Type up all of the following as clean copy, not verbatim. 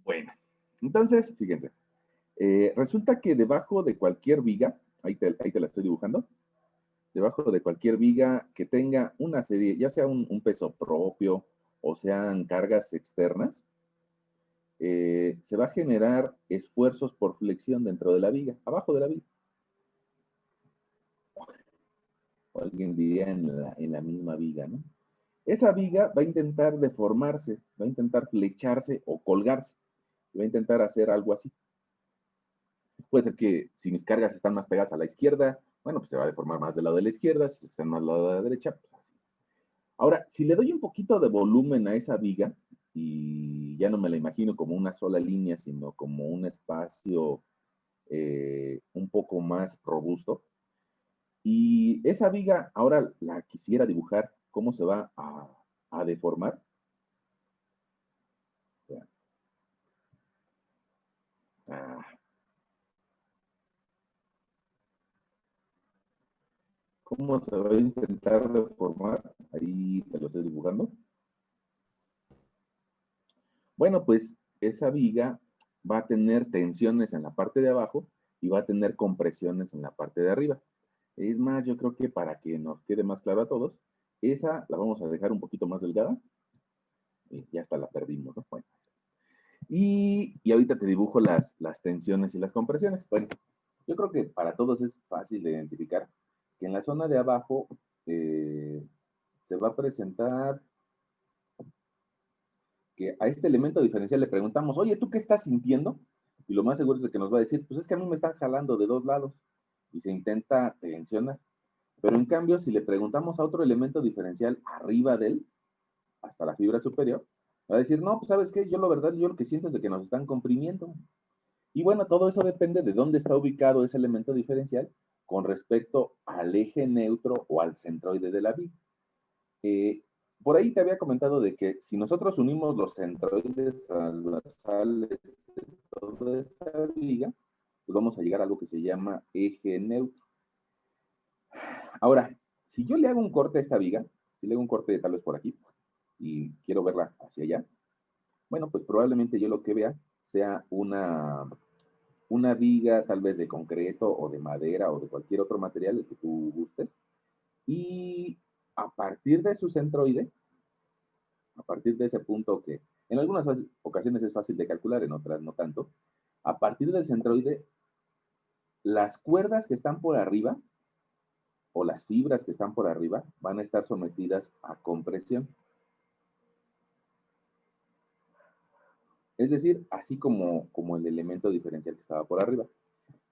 Bueno, entonces, fíjense. Resulta que debajo de cualquier viga, ahí te la estoy dibujando, debajo de cualquier viga que tenga una serie, ya sea un peso propio o sean cargas externas, se va a generar esfuerzos por flexión dentro de la viga, abajo de la viga. O alguien diría en la misma viga, ¿no? Esa viga va a intentar deformarse, va a intentar flecharse o colgarse, va a intentar hacer algo así. Puede ser que si mis cargas están más pegadas a la izquierda, bueno, pues se va a deformar más del lado de la izquierda, si están más del lado de la derecha, pues así. Ahora, si le doy un poquito de volumen a esa viga, y ya no me la imagino como una sola línea, sino como un espacio un poco más robusto, y esa viga ahora la quisiera dibujar, ¿cómo se va a deformar? O sea, ah, ¿cómo se va a intentar deformar? Ahí te lo estoy dibujando. Bueno, pues esa viga va a tener tensiones en la parte de abajo y va a tener compresiones en la parte de arriba. Es más, yo creo que para que nos quede más claro a todos, esa la vamos a dejar un poquito más delgada. Y ya hasta la perdimos, ¿no? Bueno. Y ahorita te dibujo las tensiones y las compresiones. Bueno, yo creo que para todos es fácil de identificar que en la zona de abajo se va a presentar que a este elemento diferencial le preguntamos, oye, ¿tú qué estás sintiendo? Y lo más seguro es de que nos va a decir, pues es que a mí me están jalando de dos lados y se intenta tensionar. Pero en cambio, si le preguntamos a otro elemento diferencial arriba de él, hasta la fibra superior, va a decir, no, pues sabes qué, yo la verdad, yo lo que siento es de que nos están comprimiendo. Y bueno, todo eso depende de dónde está ubicado ese elemento diferencial con respecto al eje neutro o al centroide de la viga. Eh, por ahí te había comentado de que si nosotros unimos los centroides transversales de toda esa viga, pues vamos a llegar a algo que se llama eje neutro. Ahora, si yo le hago un corte a esta viga, si le hago un corte tal vez por aquí, y quiero verla hacia allá, bueno, pues probablemente yo lo que vea sea una viga tal vez de concreto o de madera o de cualquier otro material el que tú gustes, y a partir de su centroide, a partir de ese punto que en algunas ocasiones es fácil de calcular, en otras no tanto, a partir del centroide, las cuerdas que están por arriba o las fibras que están por arriba van a estar sometidas a compresión. Es decir, así como el elemento diferencial que estaba por arriba.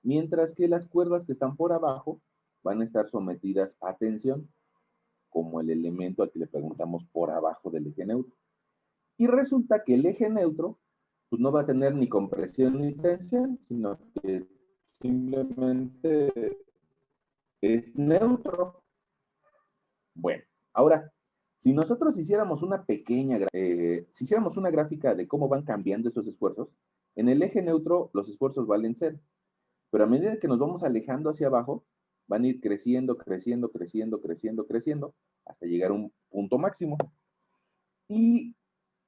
Mientras que las cuerdas que están por abajo van a estar sometidas a tensión, como el elemento al que le preguntamos por abajo del eje neutro. Y resulta que el eje neutro pues no va a tener ni compresión ni tensión, sino que simplemente es neutro. Bueno, ahora, si nosotros hiciéramos si hiciéramos una gráfica de cómo van cambiando esos esfuerzos, en el eje neutro los esfuerzos valen cero, pero a medida que nos vamos alejando hacia abajo, van a ir creciendo, creciendo, creciendo, creciendo, creciendo, hasta llegar a un punto máximo. Y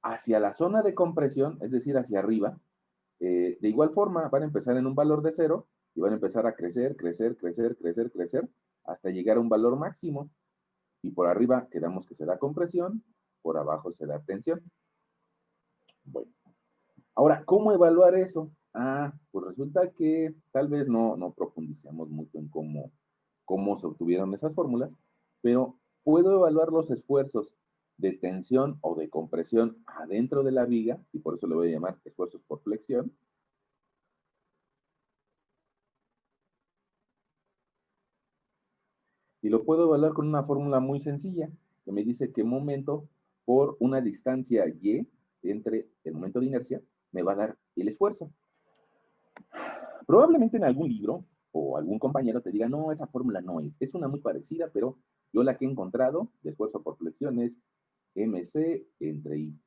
hacia la zona de compresión, es decir, hacia arriba, de igual forma van a empezar en un valor de cero y van a empezar a crecer, crecer, crecer, crecer, crecer, hasta llegar a un valor máximo. Y por arriba quedamos que se da compresión, por abajo se da tensión. Bueno, ahora, ¿cómo evaluar eso? Pues resulta que tal vez no profundicemos mucho en cómo se obtuvieron esas fórmulas, pero puedo evaluar los esfuerzos de tensión o de compresión adentro de la viga, y por eso le voy a llamar esfuerzos por flexión. Y lo puedo evaluar con una fórmula muy sencilla, que me dice que momento por una distancia y entre el momento de inercia me va a dar el esfuerzo. Probablemente en algún libro o algún compañero te diga, no, esa fórmula no es una muy parecida, pero yo la que he encontrado de esfuerzo por flexión es MC entre I.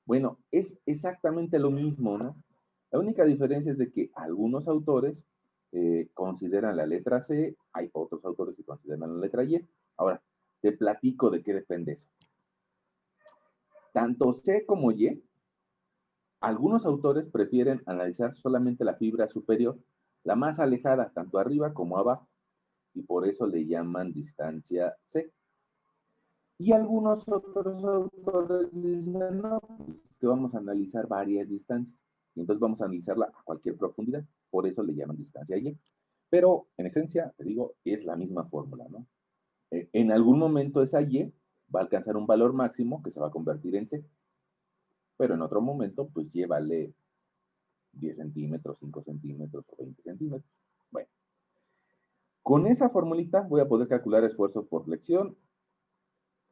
Bueno, es exactamente lo mismo, ¿no? La única diferencia es de que algunos autores consideran la letra C, hay otros autores que consideran la letra Y. Ahora, te platico de qué depende eso. Tanto C como Y Algunos autores prefieren analizar solamente la fibra superior, la más alejada, tanto arriba como abajo, y por eso le llaman distancia C. Y algunos otros autores dicen, no, pues que vamos a analizar varias distancias, y entonces vamos a analizarla a cualquier profundidad, por eso le llaman distancia Y. Pero en esencia, te digo, es la misma fórmula, ¿no? En algún momento esa Y va a alcanzar un valor máximo que se va a convertir en C, pero en otro momento, pues Y vale 10 centímetros, 5 centímetros o 20 centímetros. Bueno, con esa formulita voy a poder calcular esfuerzos por flexión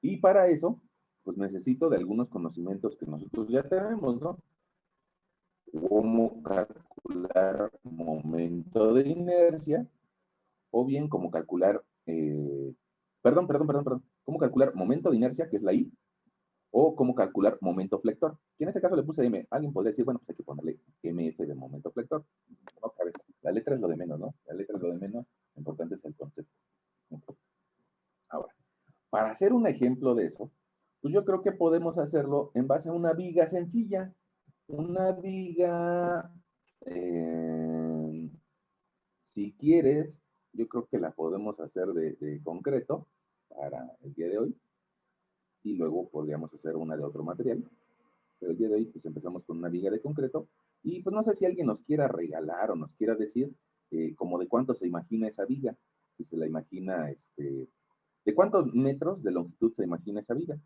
y para eso, pues necesito de algunos conocimientos que nosotros ya tenemos, ¿no? Cómo calcular momento de inercia o bien cómo calcular, cómo calcular momento de inercia, que es la I, o cómo calcular momento flector. Y en este caso le puse M. Alguien podría decir, bueno, pues hay que ponerle MF de momento flector. Otra vez, la letra es lo de menos, ¿no? La letra es lo de menos, lo importante es el concepto. Ahora, para hacer un ejemplo de eso, pues yo creo que podemos hacerlo en base a una viga sencilla. Una viga, si quieres, yo creo que la podemos hacer de concreto para el día de hoy y luego podríamos hacer una de otro material. Pero el día de hoy pues empezamos con una viga de concreto y pues no sé si alguien nos quiera regalar o nos quiera decir como de cuánto se imagina esa viga, si se la imagina, de cuántos metros de longitud se imagina esa viga.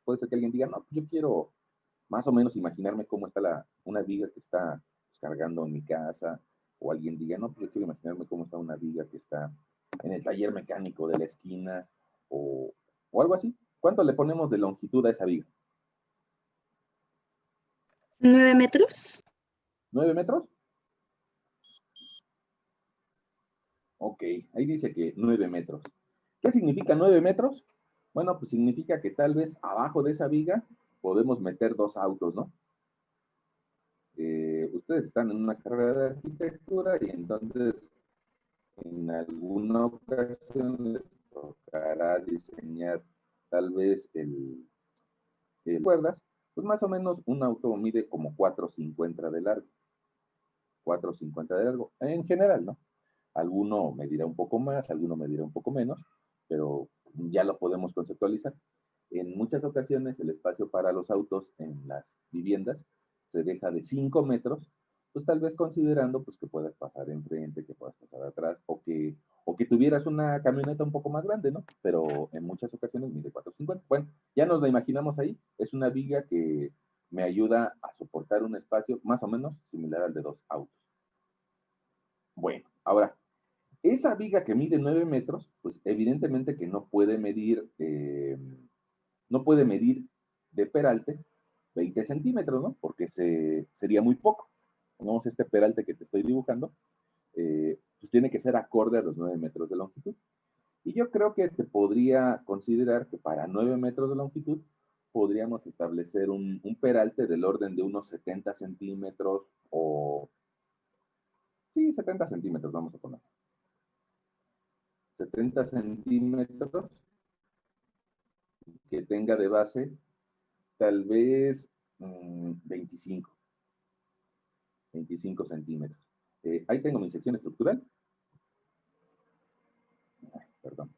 Puede ser que alguien diga, no, pues yo quiero más o menos imaginarme cómo está una viga que está pues, cargando en mi casa, o alguien diga, no, pues yo quiero imaginarme cómo está una viga que está en el taller mecánico de la esquina, o algo así. ¿Cuánto le ponemos de longitud a esa viga? 9 metros. ¿9 metros? Ok, ahí dice que 9 metros. ¿Qué significa 9 metros? Bueno, pues significa que tal vez abajo de esa viga podemos meter dos autos, ¿no? Ustedes están en una carrera de arquitectura y entonces en alguna ocasión les tocará diseñar tal vez el cuerdas, pues más o menos un auto mide como 4,50 de largo. 4,50 de largo, en general, ¿no? Alguno medirá un poco más, alguno medirá un poco menos, pero ya lo podemos conceptualizar. En muchas ocasiones el espacio para los autos en las viviendas se deja de 5 metros, pues tal vez considerando pues, que puedas pasar enfrente, que puedas pasar atrás, o que tuvieras una camioneta un poco más grande, ¿no? Pero en muchas ocasiones mide 4,50. Bueno, ya nos la imaginamos ahí, es una viga que me ayuda a soportar un espacio más o menos similar al de dos autos. Bueno, ahora, esa viga que mide 9 metros, pues evidentemente que no puede medir de peralte 20 centímetros, ¿no? Porque sería muy poco. Pongamos este peralte que te estoy dibujando, pues tiene que ser acorde a los 9 metros de longitud. Y yo creo que te podría considerar que para 9 metros de longitud podríamos establecer un peralte del orden de unos 70 centímetros o... Sí, 70 centímetros vamos a poner. 70 centímetros que tenga de base tal vez 25 centímetros. Ahí tengo mi sección estructural. Perdón.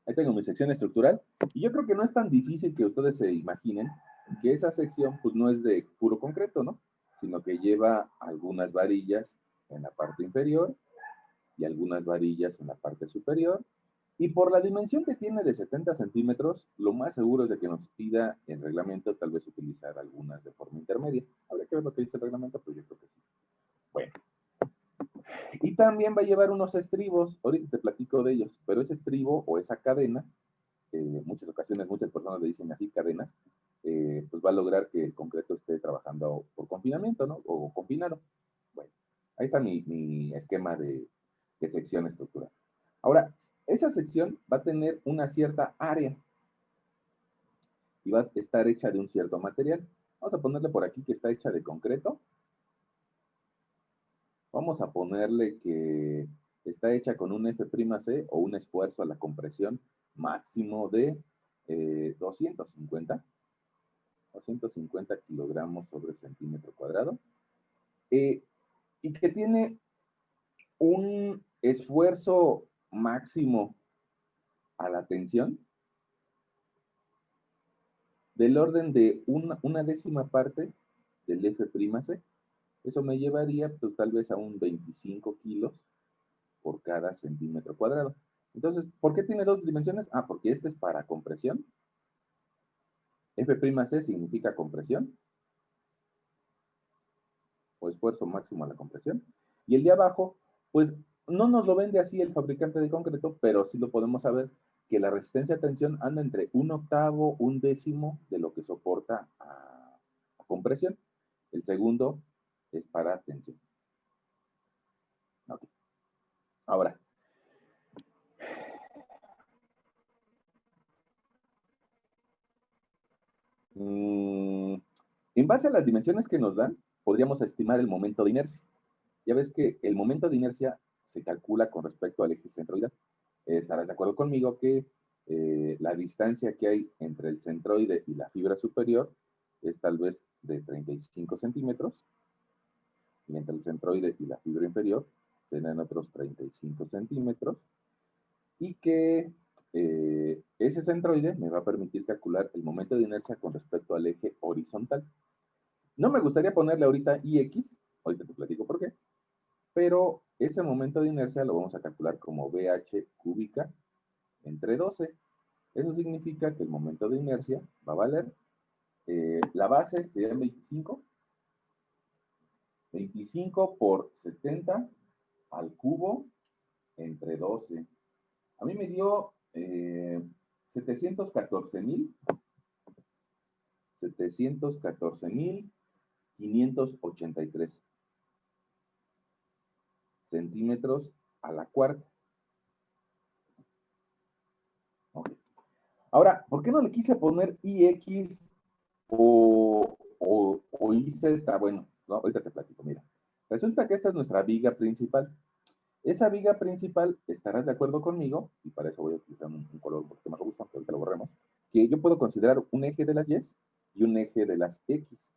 Ahí tengo mi sección estructural. Y yo creo que no es tan difícil que ustedes se imaginen que esa sección pues no es de puro concreto, ¿no? Sino que lleva algunas varillas en la parte inferior y algunas varillas en la parte superior. Y por la dimensión que tiene de 70 centímetros, lo más seguro es de que nos pida el reglamento tal vez utilizar algunas de forma intermedia. Habría que ver lo que dice el reglamento, pero yo creo que sí. Bueno. Y también va a llevar unos estribos, ahorita te platico de ellos, pero ese estribo o esa cadena, en muchas ocasiones muchas personas le dicen así cadenas, pues va a lograr que el concreto esté trabajando por confinamiento, ¿no? O confinado. Bueno, ahí está mi esquema de sección estructural. Ahora, esa sección va a tener una cierta área y va a estar hecha de un cierto material. Vamos a ponerle por aquí que está hecha de concreto. Vamos a ponerle que está hecha con un F'C o un esfuerzo a la compresión máximo de 250. o 150 kilogramos sobre centímetro cuadrado, y que tiene un esfuerzo máximo a la tensión del orden de una décima parte del F'C. Eso me llevaría pues, tal vez a un 25 kilos por cada centímetro cuadrado. Entonces, ¿por qué tiene dos dimensiones? Ah, porque este es para compresión. F'C significa compresión o esfuerzo máximo a la compresión. Y el de abajo, pues no nos lo vende así el fabricante de concreto, pero sí lo podemos saber que la resistencia a tensión anda entre un octavo, un décimo de lo que soporta a compresión. El segundo es para tensión. Okay. Ahora, en base a las dimensiones que nos dan, podríamos estimar el momento de inercia. Ya ves que el momento de inercia se calcula con respecto al eje centroidal. Estarás de acuerdo conmigo que la distancia que hay entre el centroide y la fibra superior es tal vez de 35 centímetros, y entre el centroide y la fibra inferior serán otros 35 centímetros, y que ese centroide me va a permitir calcular el momento de inercia con respecto al eje horizontal. No me gustaría ponerle ahorita IX, ahorita te platico por qué, pero ese momento de inercia lo vamos a calcular como BH cúbica entre 12. Eso significa que el momento de inercia va a valer, la base sería 25, 25 por 70 al cubo entre 12. A mí me dio 714,583 centímetros a la cuarta. Okay. Ahora, ¿por qué no le quise poner IX o IZ? Bueno, no, ahorita te platico, mira. Resulta que esta es nuestra viga principal. Esa viga principal, estarás de acuerdo conmigo, y para eso voy a utilizar un color un poquito más robusto, aunque ahorita lo borremos, que yo puedo considerar un eje de las Y y un eje de las X.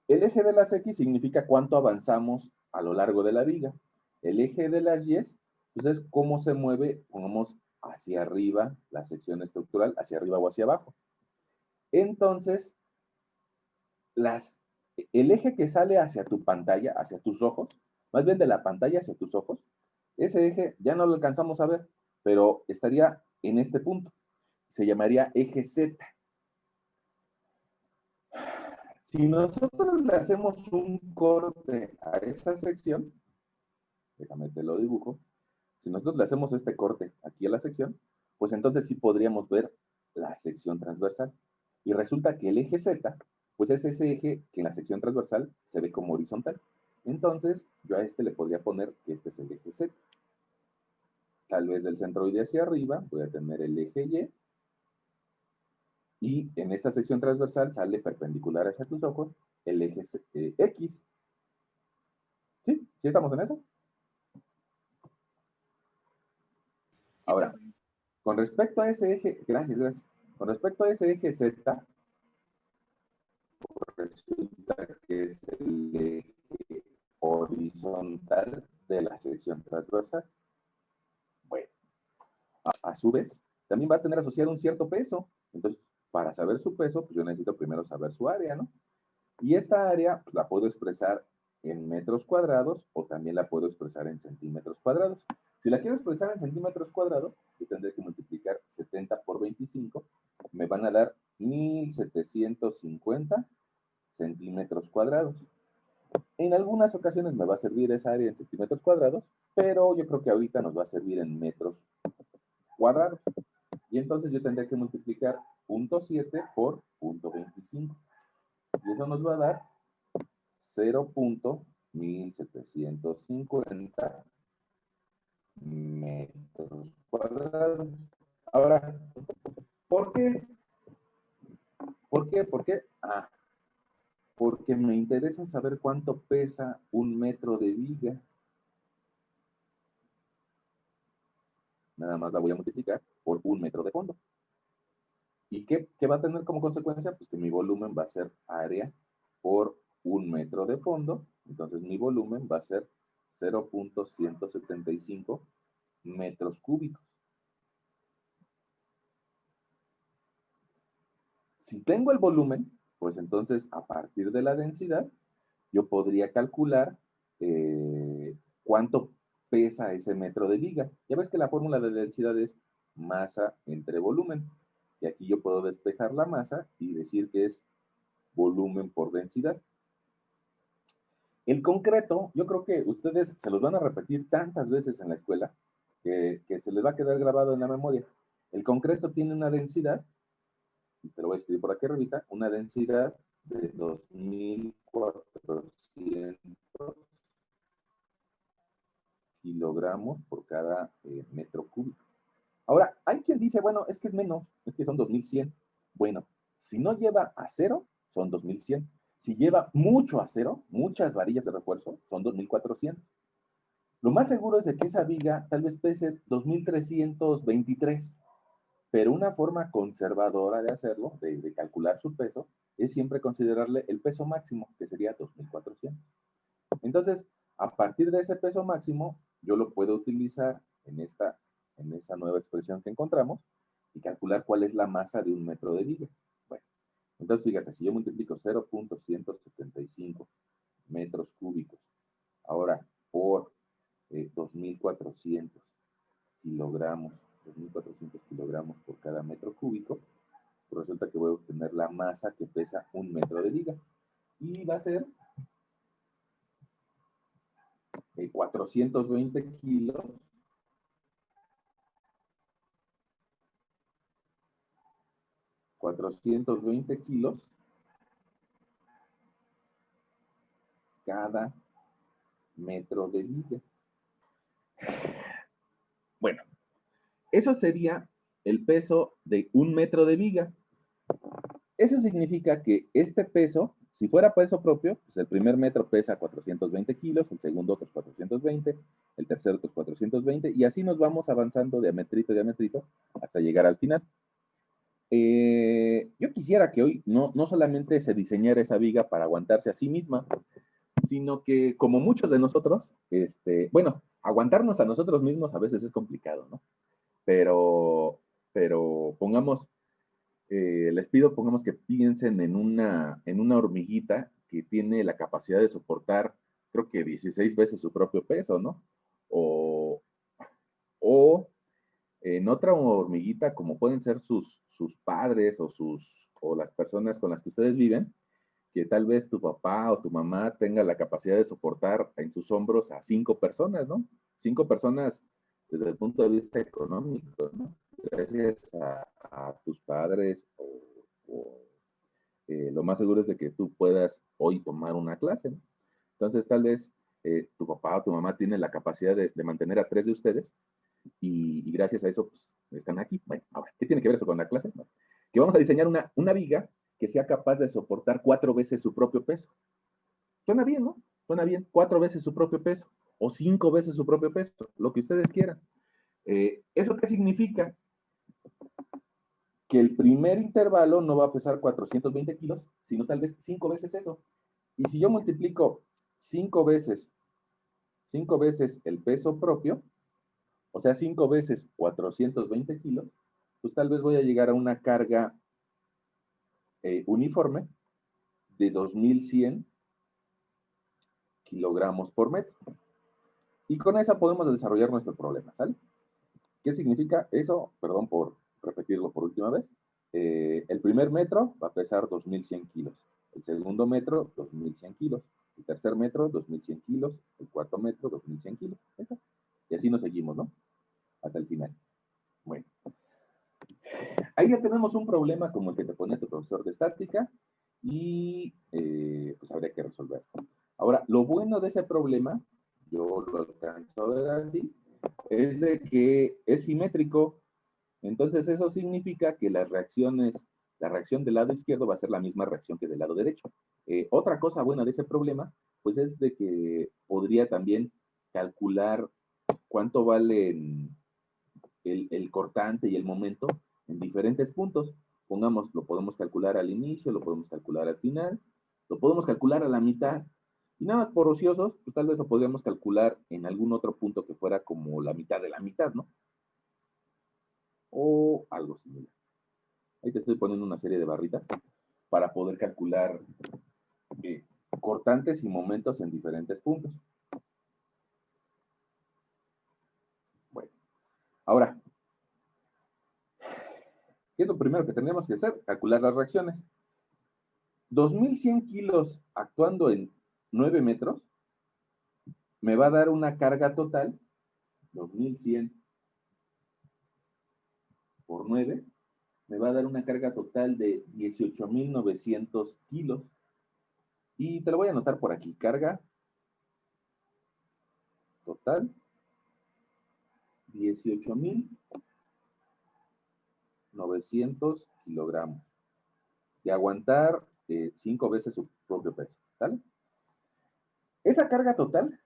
El eje de las X significa cuánto avanzamos a lo largo de la viga. El eje de las Y, pues es cómo se mueve, pongamos, hacia arriba la sección estructural, hacia arriba o hacia abajo. Entonces, el eje que sale hacia tu pantalla, hacia tus ojos, más bien de la pantalla hacia tus ojos, ese eje ya no lo alcanzamos a ver, pero estaría en este punto. Se llamaría eje Z. Si nosotros le hacemos un corte a esa sección, déjame te lo dibujo, si nosotros le hacemos este corte aquí a la sección, pues entonces sí podríamos ver la sección transversal. Y resulta que el eje Z, pues es ese eje que en la sección transversal se ve como horizontal. Entonces, yo a este le podría poner que este es el eje Z. Tal vez del centroide hacia arriba voy a tener el eje Y, y en esta sección transversal sale perpendicular hacia tus ojos el eje X. ¿Sí? ¿Sí estamos en eso? Ahora, con respecto a ese eje, gracias. Con respecto a ese eje Z, resulta que es el eje horizontal de la sección transversal. Bueno, a su vez, también va a tener asociado un cierto peso. Entonces, para saber su peso, pues yo necesito primero saber su área, ¿no? Y esta área pues, la puedo expresar en metros cuadrados o también la puedo expresar en centímetros cuadrados. Si la quiero expresar en centímetros cuadrados, yo tendré que multiplicar 70 por 25, me van a dar 1750 centímetros cuadrados. En algunas ocasiones me va a servir esa área en centímetros cuadrados, pero yo creo que ahorita nos va a servir en metros cuadrados. Y entonces yo tendré que multiplicar 0.7 por 0.25. Y eso nos va a dar 0.1750 metros cuadrados. Ahora, ¿por qué? ¿Por qué? ¿Por qué? Ah, porque me interesa saber cuánto pesa un metro de viga. Nada más la voy a multiplicar por un metro de fondo. ¿Y qué va a tener como consecuencia? Pues que mi volumen va a ser área por 1 metro de fondo. Entonces mi volumen va a ser 0.175 metros cúbicos. Si tengo el volumen, pues entonces a partir de la densidad, yo podría calcular cuánto pesa ese metro de viga. Ya ves que la fórmula de densidad es masa entre volumen. Y aquí yo puedo despejar la masa y decir que es volumen por densidad. El concreto, yo creo que ustedes se los van a repetir tantas veces en la escuela que se les va a quedar grabado en la memoria. El concreto tiene una densidad, y te lo voy a escribir por aquí arribita, una densidad de 2.400 kilogramos por cada metro cúbico. Ahora, hay quien dice, bueno, es que es menos, es que son 2.100. Bueno, si no lleva acero, son 2.100. Si lleva mucho acero, muchas varillas de refuerzo, son 2.400. Lo más seguro es de que esa viga tal vez pese 2.323, pero una forma conservadora de hacerlo, de calcular su peso, es siempre considerarle el peso máximo, que sería 2.400. Entonces, a partir de ese peso máximo, yo lo puedo utilizar en esa nueva expresión que encontramos y calcular cuál es la masa de 1 metro de viga. Bueno, entonces fíjate, si yo multiplico 0.175 metros cúbicos, ahora por 2.400 kilogramos, 2.400 kilogramos por cada metro cúbico, pues resulta que voy a obtener la masa que pesa 1 metro de viga. Y va a ser 420 kilos. 420 kilos cada metro de viga. Bueno, eso sería el peso de 1 metro de viga. Eso significa que este peso, si fuera peso propio, pues el primer metro pesa 420 kilos, el segundo otros 420, el tercero otros 420, y así nos vamos avanzando diametrito, diametrito, hasta llegar al final. Yo quisiera que hoy no solamente se diseñara esa viga para aguantarse a sí misma, sino que como muchos de nosotros, bueno, aguantarnos a nosotros mismos a veces es complicado, ¿no? Pero pongamos, les pido, pongamos que piensen en una hormiguita que tiene la capacidad de soportar, creo que 16 veces su propio peso, ¿no? O en otra hormiguita, como pueden ser sus padres o las personas con las que ustedes viven, que tal vez tu papá o tu mamá tenga la capacidad de soportar en sus hombros a 5 personas, ¿no? 5 personas desde el punto de vista económico, ¿no? Gracias a tus padres lo más seguro es de que tú puedas hoy tomar una clase, ¿no? Entonces tal vez tu papá o tu mamá tiene la capacidad de mantener a 3 de ustedes y gracias a eso pues, están aquí. Bueno, ahora, ¿qué tiene que ver eso con la clase? Bueno, que vamos a diseñar una viga que sea capaz de soportar 4 veces su propio peso. Suena bien, ¿no? Suena bien. 4 veces su propio peso o 5 veces su propio peso, lo que ustedes quieran. ¿Eso qué significa? Que el primer intervalo no va a pesar 420 kilos, sino tal vez 5 veces eso. Y si yo multiplico 5 veces el peso propio, o sea, 5 veces 420 kilos, pues tal vez voy a llegar a una carga uniforme de 2.100 kilogramos por metro. Y con esa podemos desarrollar nuestro problema, ¿sale? ¿Qué significa eso? Perdón por repetirlo por última vez. El primer metro va a pesar 2.100 kilos. El segundo metro, 2.100 kilos. El tercer metro, 2.100 kilos. El cuarto metro, 2.100 kilos. Y así nos seguimos, ¿no? Hasta el final. Bueno. Ahí ya tenemos un problema como el que te pone tu profesor de estática y pues habría que resolverlo. Ahora, lo bueno de ese problema, yo lo alcanzo a ver así, es de que es simétrico. Entonces eso significa que la reacción del lado izquierdo va a ser la misma reacción que del lado derecho. Otra cosa buena de ese problema, pues es de que podría también calcular cuánto vale el cortante y el momento en diferentes puntos. Pongamos, lo podemos calcular al inicio, lo podemos calcular al final, lo podemos calcular a la mitad. Y nada más por ociosos, pues tal vez lo podríamos calcular en algún otro punto que fuera como la mitad de la mitad, ¿no? O algo similar. Ahí te estoy poniendo una serie de barritas para poder calcular cortantes y momentos en diferentes puntos. Bueno, ahora, ¿qué es lo primero que tenemos que hacer? Calcular las reacciones. 2100 kilos actuando en 9 metros me va a dar una carga total, 2100 por 9, me va a dar una carga total de 18.900 kilos. Y te lo voy a anotar por aquí. Carga total, 18.900 kilogramos. De aguantar 5 veces su propio peso. ¿Sale? Esa carga total,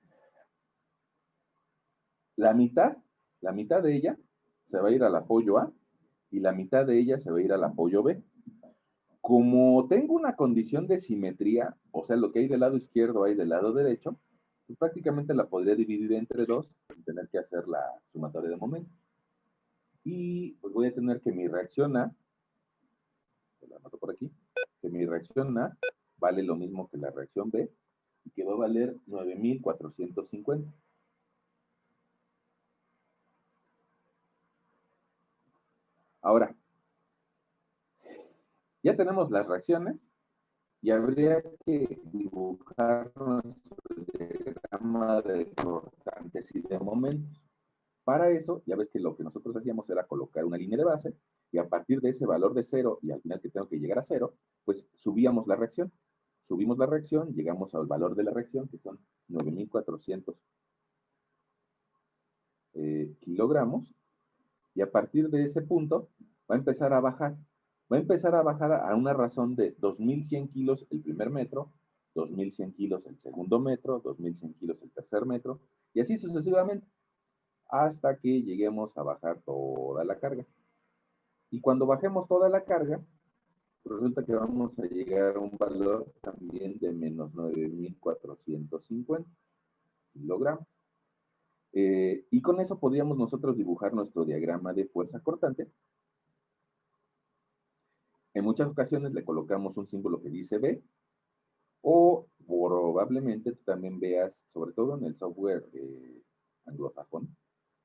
la mitad de ella se va a ir al apoyo A y la mitad de ella se va a ir al apoyo B. Como tengo una condición de simetría, o sea, lo que hay del lado izquierdo hay del lado derecho, pues prácticamente la podría dividir entre dos sin tener que hacer la sumatoria de momentos. Y pues voy a tener que mi reacción A, la anoto por aquí, que mi reacción A vale lo mismo que la reacción B y que va a valer 9.450. Ahora, ya tenemos las reacciones y habría que dibujar nuestro diagrama de cortantes y de momentos. Para eso, ya ves que lo que nosotros hacíamos era colocar una línea de base y a partir de ese valor de 0 y al final que tengo que llegar a 0, pues subíamos la reacción. Subimos la reacción, llegamos al valor de la reacción, que son 9.400 kilogramos, y a partir de ese punto va a empezar a bajar. Va a empezar a bajar a una razón de 2.100 kilos el primer metro, 2.100 kilos el segundo metro, 2.100 kilos el tercer metro, y así sucesivamente, hasta que lleguemos a bajar toda la carga. Y cuando bajemos toda la carga, resulta que vamos a llegar a un valor también de menos 9.450 kilogramos. Y con eso podríamos nosotros dibujar nuestro diagrama de fuerza cortante. En muchas ocasiones le colocamos un símbolo que dice B, o probablemente tú también veas, sobre todo en el software anglosajón,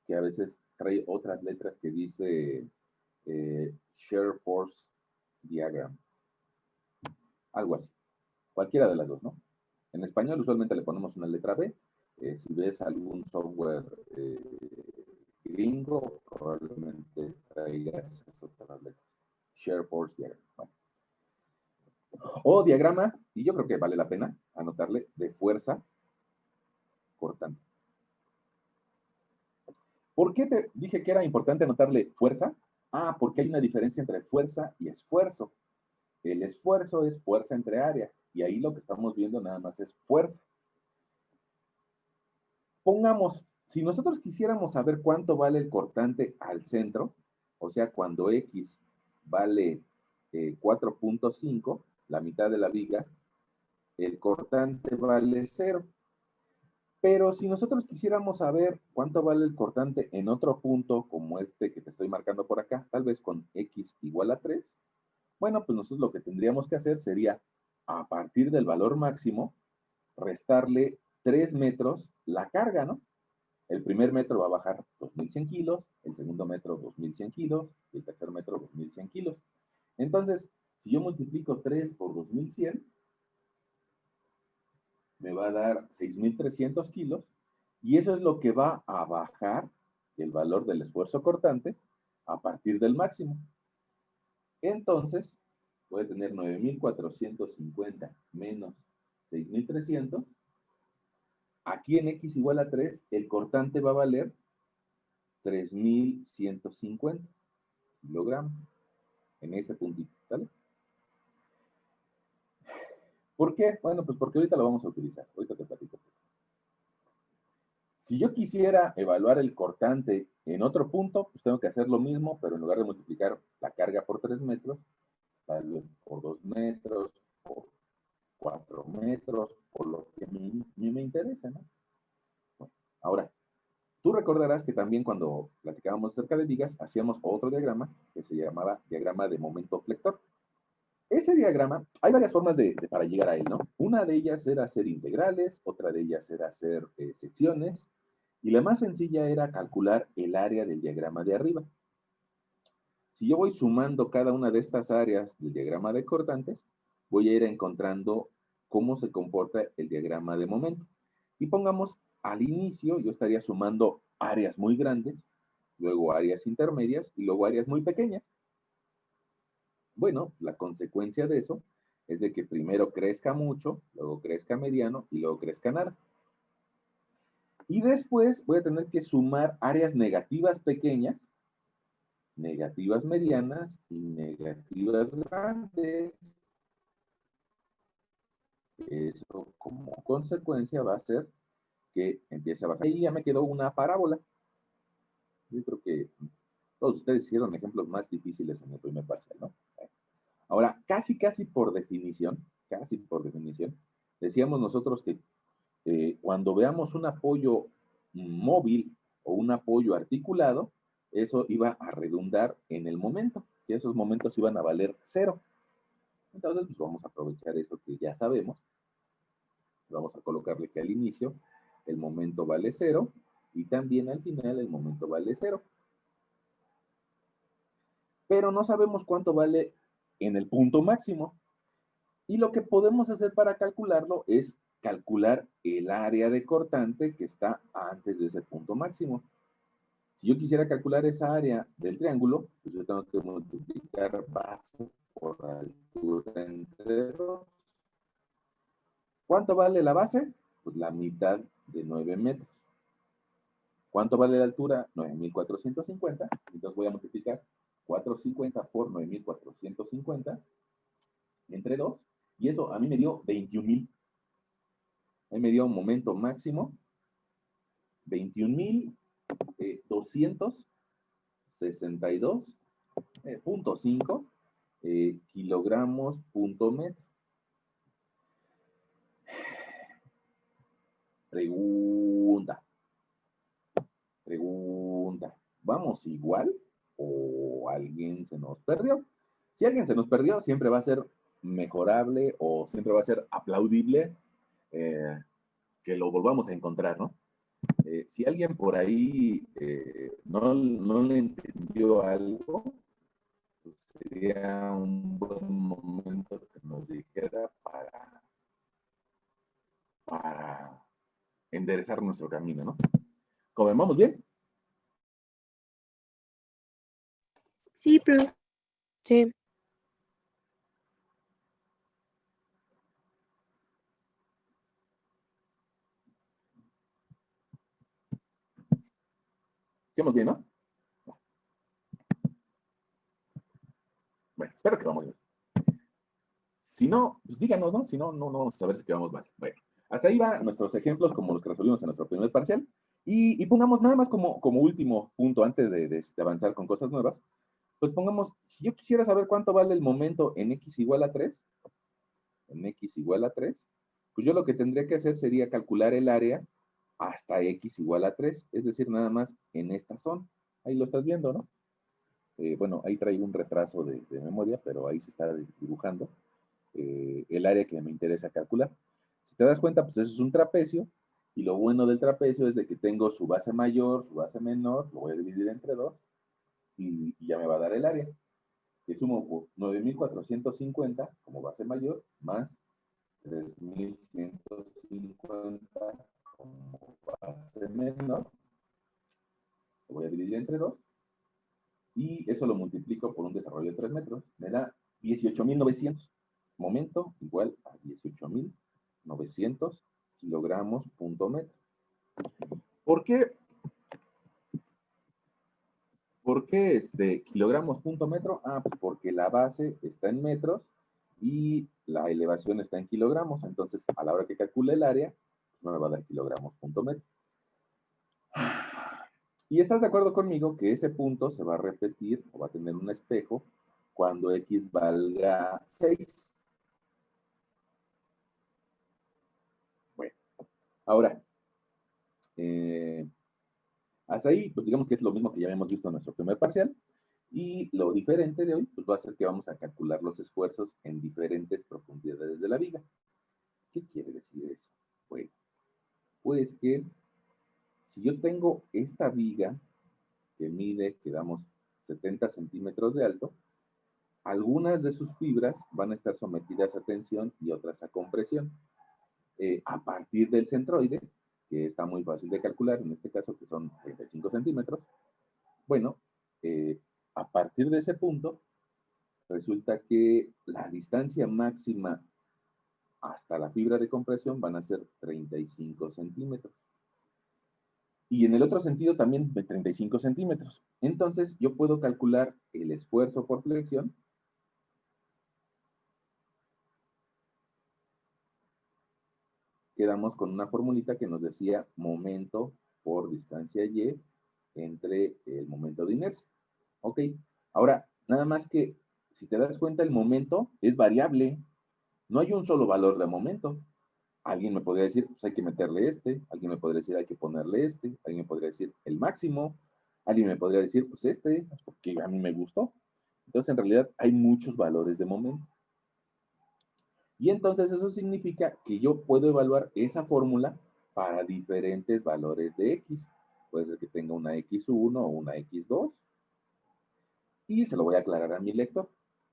que a veces trae otras letras que dice Shear Force Diagram. Algo así. Cualquiera de las dos, ¿no? En español usualmente le ponemos una letra B. Si ves algún software gringo, probablemente traiga esas otras letras. Shear Force Diagram. Bueno. O diagrama, y yo creo que vale la pena anotarle, de fuerza cortante. ¿Por qué te dije que era importante anotarle fuerza? Ah, porque hay una diferencia entre fuerza y esfuerzo. El esfuerzo es fuerza entre área, y ahí lo que estamos viendo nada más es fuerza. Pongamos, si nosotros quisiéramos saber cuánto vale el cortante al centro, o sea, cuando X vale 4.5, la mitad de la viga, el cortante vale 0. Pero si nosotros quisiéramos saber cuánto vale el cortante en otro punto, como este que te estoy marcando por acá, tal vez con X igual a 3, bueno, pues nosotros lo que tendríamos que hacer sería, a partir del valor máximo, restarle 3 metros la carga, ¿no? El primer metro va a bajar 2.100 kilos, el segundo metro 2.100 kilos y el tercer metro 2.100 kilos. Entonces, si yo multiplico 3 por 2.100, me va a dar 6.300 kilos y eso es lo que va a bajar el valor del esfuerzo cortante a partir del máximo. Entonces, voy a tener 9.450 menos 6.300. Aquí en X igual a 3, el cortante va a valer 3.150 kilogramos en ese puntito, ¿sale? ¿Por qué? Bueno, pues porque ahorita lo vamos a utilizar. Ahorita te platico. Si yo quisiera evaluar el cortante en otro punto, pues tengo que hacer lo mismo, pero en lugar de multiplicar la carga por 3 metros, tal vez por 2 metros, por 4 metros, por lo que a mí me interesa, ¿no? Bueno, ahora, tú recordarás que también cuando platicábamos acerca de vigas, hacíamos otro diagrama que se llamaba diagrama de momento flector. Ese diagrama, hay varias formas para llegar a él, ¿no? Una de ellas era hacer integrales, otra de ellas era hacer secciones, y la más sencilla era calcular el área del diagrama de arriba. Si yo voy sumando cada una de estas áreas del diagrama de cortantes, voy a ir encontrando cómo se comporta el diagrama de momento. Y pongamos al inicio, yo estaría sumando áreas muy grandes, luego áreas intermedias y luego áreas muy pequeñas. Bueno, la consecuencia de eso es de que primero crezca mucho, luego crezca mediano y luego crezca nada. Y después voy a tener que sumar áreas negativas pequeñas, negativas medianas y negativas grandes. Eso como consecuencia va a ser que empiece a bajar. Ahí ya me quedó una parábola. Yo creo que todos ustedes hicieron ejemplos más difíciles en el primer parcial, ¿no? Ahora, casi por definición, decíamos nosotros que cuando veamos un apoyo móvil o un apoyo articulado, eso iba a redundar en el momento, que esos momentos iban a valer 0. Entonces, pues vamos a aprovechar esto que ya sabemos. Vamos a colocarle que al inicio el momento vale 0 y también al final el momento vale 0. Pero no sabemos cuánto vale en el punto máximo. Y lo que podemos hacer para calcularlo es calcular el área de cortante que está antes de ese punto máximo. Si yo quisiera calcular esa área del triángulo, pues yo tengo que multiplicar base por altura entre 2. ¿Cuánto vale la base? Pues la mitad de 9 metros. ¿Cuánto vale la altura? 9.450. Entonces voy a multiplicar 450 por 9.450 entre 2. Y eso a mí me dio 21.000. A mí me dio un momento máximo 21.262.5 kilogramos punto metro. Pregunta. ¿Vamos igual o alguien se nos perdió? Si alguien se nos perdió, siempre va a ser mejorable o siempre va a ser aplaudible que lo volvamos a encontrar, ¿no? Si alguien por ahí no le entendió algo, pues sería un buen momento que nos dijera para enderezar nuestro camino, ¿no? ¿Cómo vamos bien? Sí, profe. Sí. ¿Sí vamos bien, no? Bueno, espero que vamos bien. Si no, pues díganos, ¿no? Si no, no vamos a saber si quedamos mal. Bueno, hasta ahí van nuestros ejemplos como los que resolvimos en nuestro primer parcial. Y pongamos nada más como último punto antes de avanzar con cosas nuevas, pues pongamos, si yo quisiera saber cuánto vale el momento en x igual a 3, pues yo lo que tendría que hacer sería calcular el área hasta x igual a 3, es decir, nada más en esta zona. Ahí lo estás viendo, ¿no? Bueno, ahí traigo un retraso de memoria, pero ahí se está dibujando el área que me interesa calcular. Si te das cuenta, pues eso es un trapecio, y lo bueno del trapecio es de que tengo su base mayor, su base menor, lo voy a dividir entre 2, y ya me va a dar el área. Que sumo 9.450 como base mayor, más 3.150 como base menor, lo voy a dividir entre 2, y eso lo multiplico por un desarrollo de 3 metros, me da 18.900. Momento igual a 18.900 kilogramos punto metro. ¿Por qué? ¿Por qué kilogramos punto metro? Ah, pues porque la base está en metros y la elevación está en kilogramos. Entonces, a la hora que calcule el área, no me va a dar kilogramos punto metro. Y estás de acuerdo conmigo que ese punto se va a repetir o va a tener un espejo cuando X valga 6. Bueno, ahora, hasta ahí, pues digamos que es lo mismo que ya habíamos visto en nuestro primer parcial. Y lo diferente de hoy, pues va a ser que vamos a calcular los esfuerzos en diferentes profundidades de la viga. ¿Qué quiere decir eso? Bueno, pues que si yo tengo esta viga que mide, que damos 70 centímetros de alto, algunas de sus fibras van a estar sometidas a tensión y otras a compresión. A partir del centroide, que está muy fácil de calcular, en este caso que son 35 centímetros, bueno, a partir de ese punto, resulta que la distancia máxima hasta la fibra de compresión van a ser 35 centímetros. Y en el otro sentido también de 35 centímetros. Entonces, yo puedo calcular el esfuerzo por flexión. Quedamos con una formulita que nos decía momento por distancia y entre el momento de inercia. Ok, ahora, nada más que, si te das cuenta, el momento es variable. No hay un solo valor de momento. Alguien me podría decir, pues hay que meterle este. Alguien me podría decir, hay que ponerle este. Alguien me podría decir, el máximo. Alguien me podría decir, pues este, porque a mí me gustó. Entonces, en realidad, hay muchos valores de momento. Y entonces eso significa que yo puedo evaluar esa fórmula para diferentes valores de X. Puede ser que tenga una X1 o una X2. Y se lo voy a aclarar a mi lector.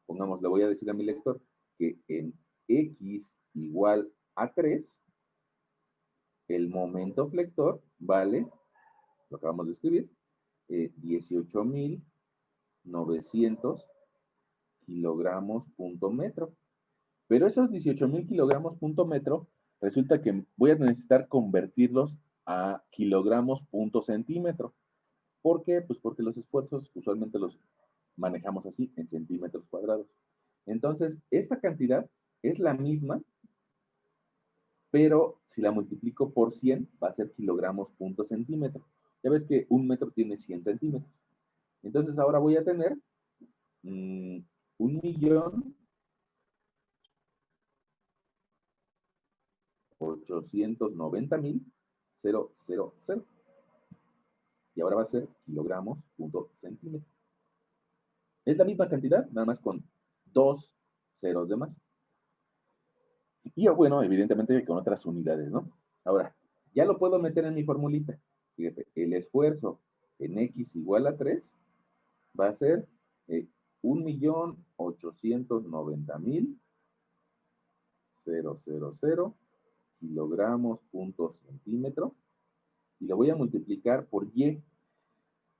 Pongamos, le voy a decir a mi lector que en X igual a 3, el momento flector vale, lo acabamos de escribir, 18,900 kilogramos punto metro. Pero esos 18,000 kilogramos punto metro, resulta que voy a necesitar convertirlos a kilogramos punto centímetro. ¿Por qué? Pues porque los esfuerzos usualmente los manejamos así, en centímetros cuadrados. Entonces, esta cantidad es la misma, pero si la multiplico por 100, va a ser kilogramos punto centímetro. Ya ves que un metro tiene 100 centímetros. Entonces, ahora voy a tener 1,890,000. Y ahora va a ser kilogramos punto centímetro. Es la misma cantidad, nada más con 2 ceros de más. Y bueno, evidentemente con otras unidades, ¿no? Ahora, ya lo puedo meter en mi formulita. Fíjate, el esfuerzo en X igual a 3 va a ser 1,890,000 kilogramos punto centímetro. Y lo voy a multiplicar por Y.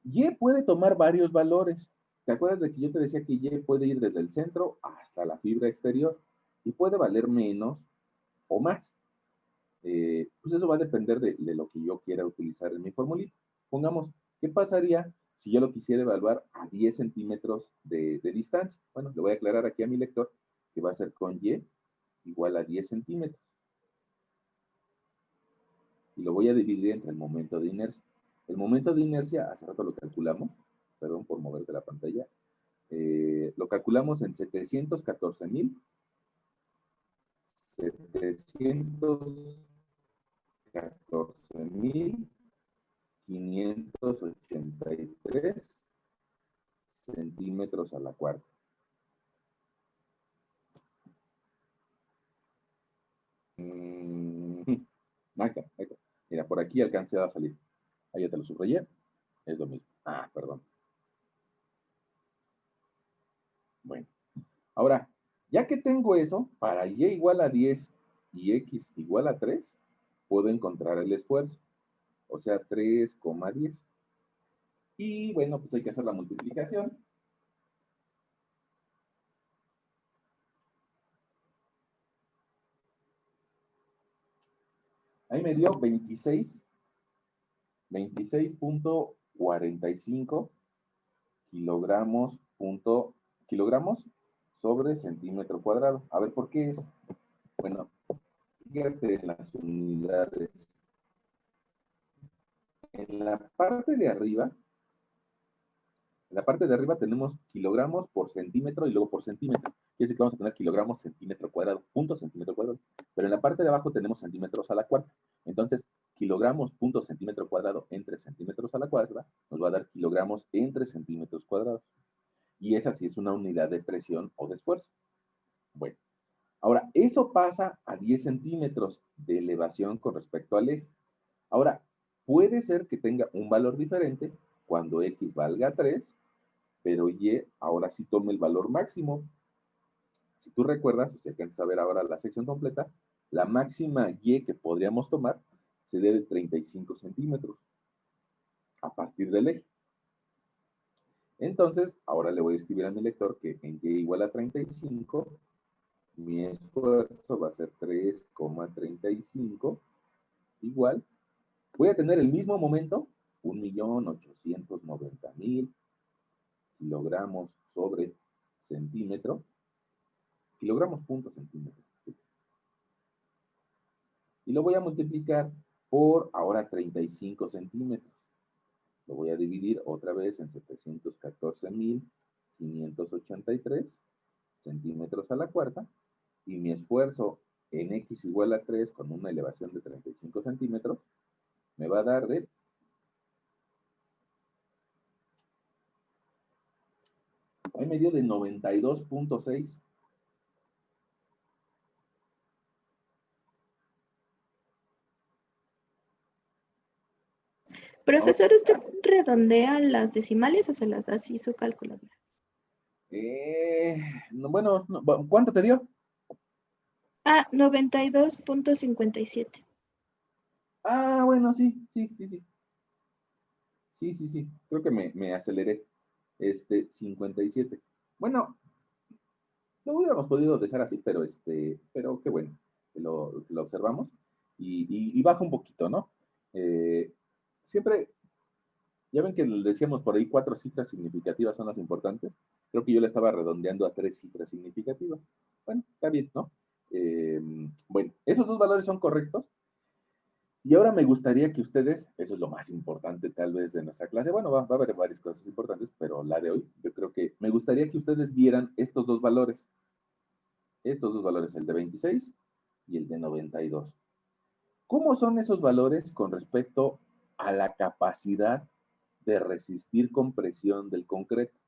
Y puede tomar varios valores. ¿Te acuerdas de que yo te decía que Y puede ir desde el centro hasta la fibra exterior? Y puede valer menos o más. Pues eso va a depender de lo que yo quiera utilizar en mi formulita. Pongamos, ¿qué pasaría si yo lo quisiera evaluar a 10 centímetros de distancia? Bueno, le voy a aclarar aquí a mi lector que va a ser con Y igual a 10 centímetros. Y lo voy a dividir entre el momento de inercia. El momento de inercia, hace rato lo calculamos, perdón por moverte la pantalla, lo calculamos en 714,583 centímetros a la cuarta. Ahí está, ahí está. Mira, por aquí alcancé a salir. Ahí ya te lo subrayé. Es lo mismo. Ah, perdón. Bueno, ahora, ya que tengo eso, para Y igual a 10 y X igual a 3, puedo encontrar el esfuerzo. O sea, 3,10. Y bueno, pues hay que hacer la multiplicación. Ahí me dio 26,45 kilogramos sobre centímetro cuadrado. A ver, ¿por qué es? Bueno, fíjate en las unidades. En la parte de arriba, En la parte de arriba tenemos kilogramos por centímetro y luego por centímetro. Quiere decir que vamos a tener kilogramos centímetro cuadrado, punto centímetro cuadrado. Pero en la parte de abajo tenemos centímetros a la cuarta. Entonces, kilogramos punto centímetro cuadrado entre centímetros a la cuarta nos va a dar kilogramos entre centímetros cuadrados. Y esa sí es una unidad de presión o de esfuerzo. Bueno, ahora, eso pasa a 10 centímetros de elevación con respecto al eje. Ahora, puede ser que tenga un valor diferente cuando X valga 3, pero Y ahora sí tome el valor máximo. Si tú recuerdas, o si alcanzas a ver ahora la sección completa, la máxima Y que podríamos tomar sería de 35 centímetros a partir del eje. Entonces, ahora le voy a escribir a mi lector que en Y igual a 35, mi esfuerzo va a ser 3,35 igual. Voy a tener el mismo momento, 1.890.000 kilogramos sobre centímetro, kilogramos punto centímetro. Y lo voy a multiplicar por ahora 35 centímetros. Lo voy a dividir otra vez en 714.583 centímetros a la cuarta. Y mi esfuerzo en X igual a 3 con una elevación de 35 centímetros me va a dar de ahí me dio de 92.6. Profesor, ¿usted redondea las decimales o se las da así su calculadora? Bueno, ¿cuánto te dio? 92.57. Bueno, sí. Sí. Creo que me aceleré. 57. Bueno, lo hubiéramos podido dejar así, pero qué bueno que lo observamos. Y baja un poquito, ¿no? Siempre, ya ven que decíamos por ahí 4 cifras significativas son las importantes. Creo que yo le estaba redondeando a 3 cifras significativas. Bueno, está bien, ¿no? Bueno, esos dos valores son correctos. Y ahora me gustaría que ustedes, eso es lo más importante tal vez de nuestra clase, bueno, va a haber varias cosas importantes, pero la de hoy, yo creo que me gustaría que ustedes vieran estos dos valores, el de 26 y el de 92. ¿Cómo son esos valores con respecto a la capacidad de resistir compresión del concreto?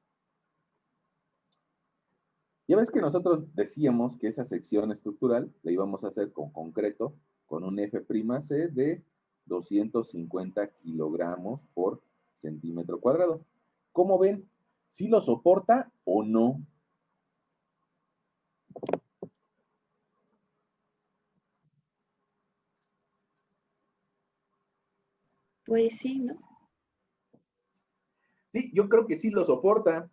Ya ves que nosotros decíamos que esa sección estructural la íbamos a hacer con concreto, con un F'C de 250 kilogramos por centímetro cuadrado. ¿Cómo ven? ¿Sí lo soporta o no? Pues sí, ¿no? Sí, yo creo que sí lo soporta.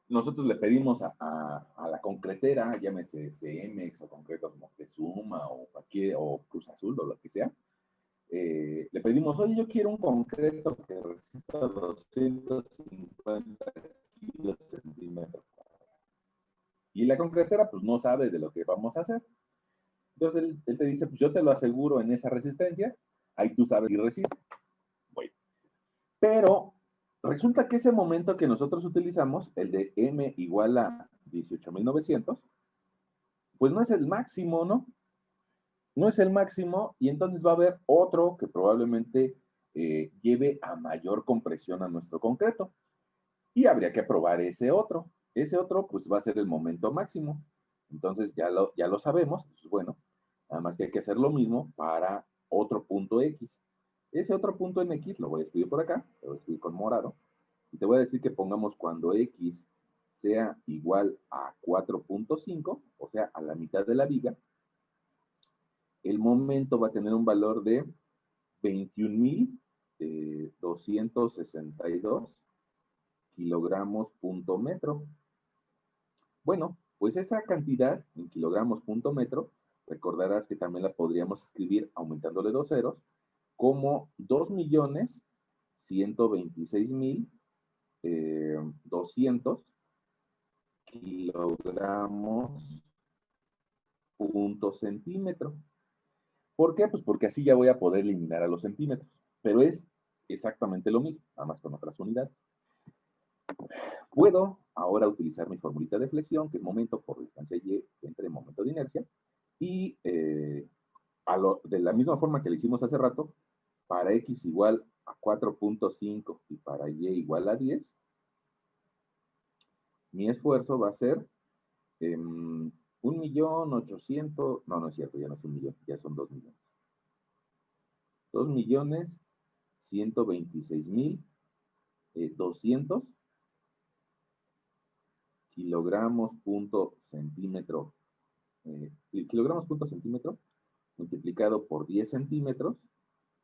Nosotros le pedimos a la concretera, llámese CEMEX o Concretos Moctezuma o cualquier, o Cruz Azul o lo que sea, le pedimos, oye, yo quiero un concreto que resista 250 kilos centímetros. Y la concretera, pues no sabe de lo que vamos a hacer. Entonces él te dice, pues yo te lo aseguro en esa resistencia, ahí tú sabes si resiste. Bueno, pero resulta que ese momento que nosotros utilizamos, el de M igual a 18.900, pues no es el máximo, ¿no? No es el máximo y entonces va a haber otro que probablemente lleve a mayor compresión a nuestro concreto. Y habría que probar ese otro. Ese otro, pues va a ser el momento máximo. Entonces ya lo sabemos. Pues bueno, nada más que hay que hacer lo mismo para otro punto X. Ese otro punto en X lo voy a escribir por acá, lo voy a escribir con morado. Y te voy a decir que pongamos cuando X sea igual a 4.5, o sea, a la mitad de la viga, el momento va a tener un valor de 21.262 kilogramos punto metro. Bueno, pues esa cantidad en kilogramos punto metro, recordarás que también la podríamos escribir aumentándole 2 ceros, como 2.126.200 kilogramos punto centímetro. ¿Por qué? Pues porque así ya voy a poder eliminar a los centímetros. Pero es exactamente lo mismo, nada más con otras unidades. Puedo ahora utilizar mi formulita de flexión, que es momento por distancia y entre momento de inercia, y de la misma forma que le hicimos hace rato, para x igual a 4.5 y para y igual a 10, mi esfuerzo va a ser 1.800.000, no es cierto, ya no es 1.000.000, ya son 2 millones. 2.126.200 kilogramos punto centímetro, kilogramos punto centímetro multiplicado por 10 centímetros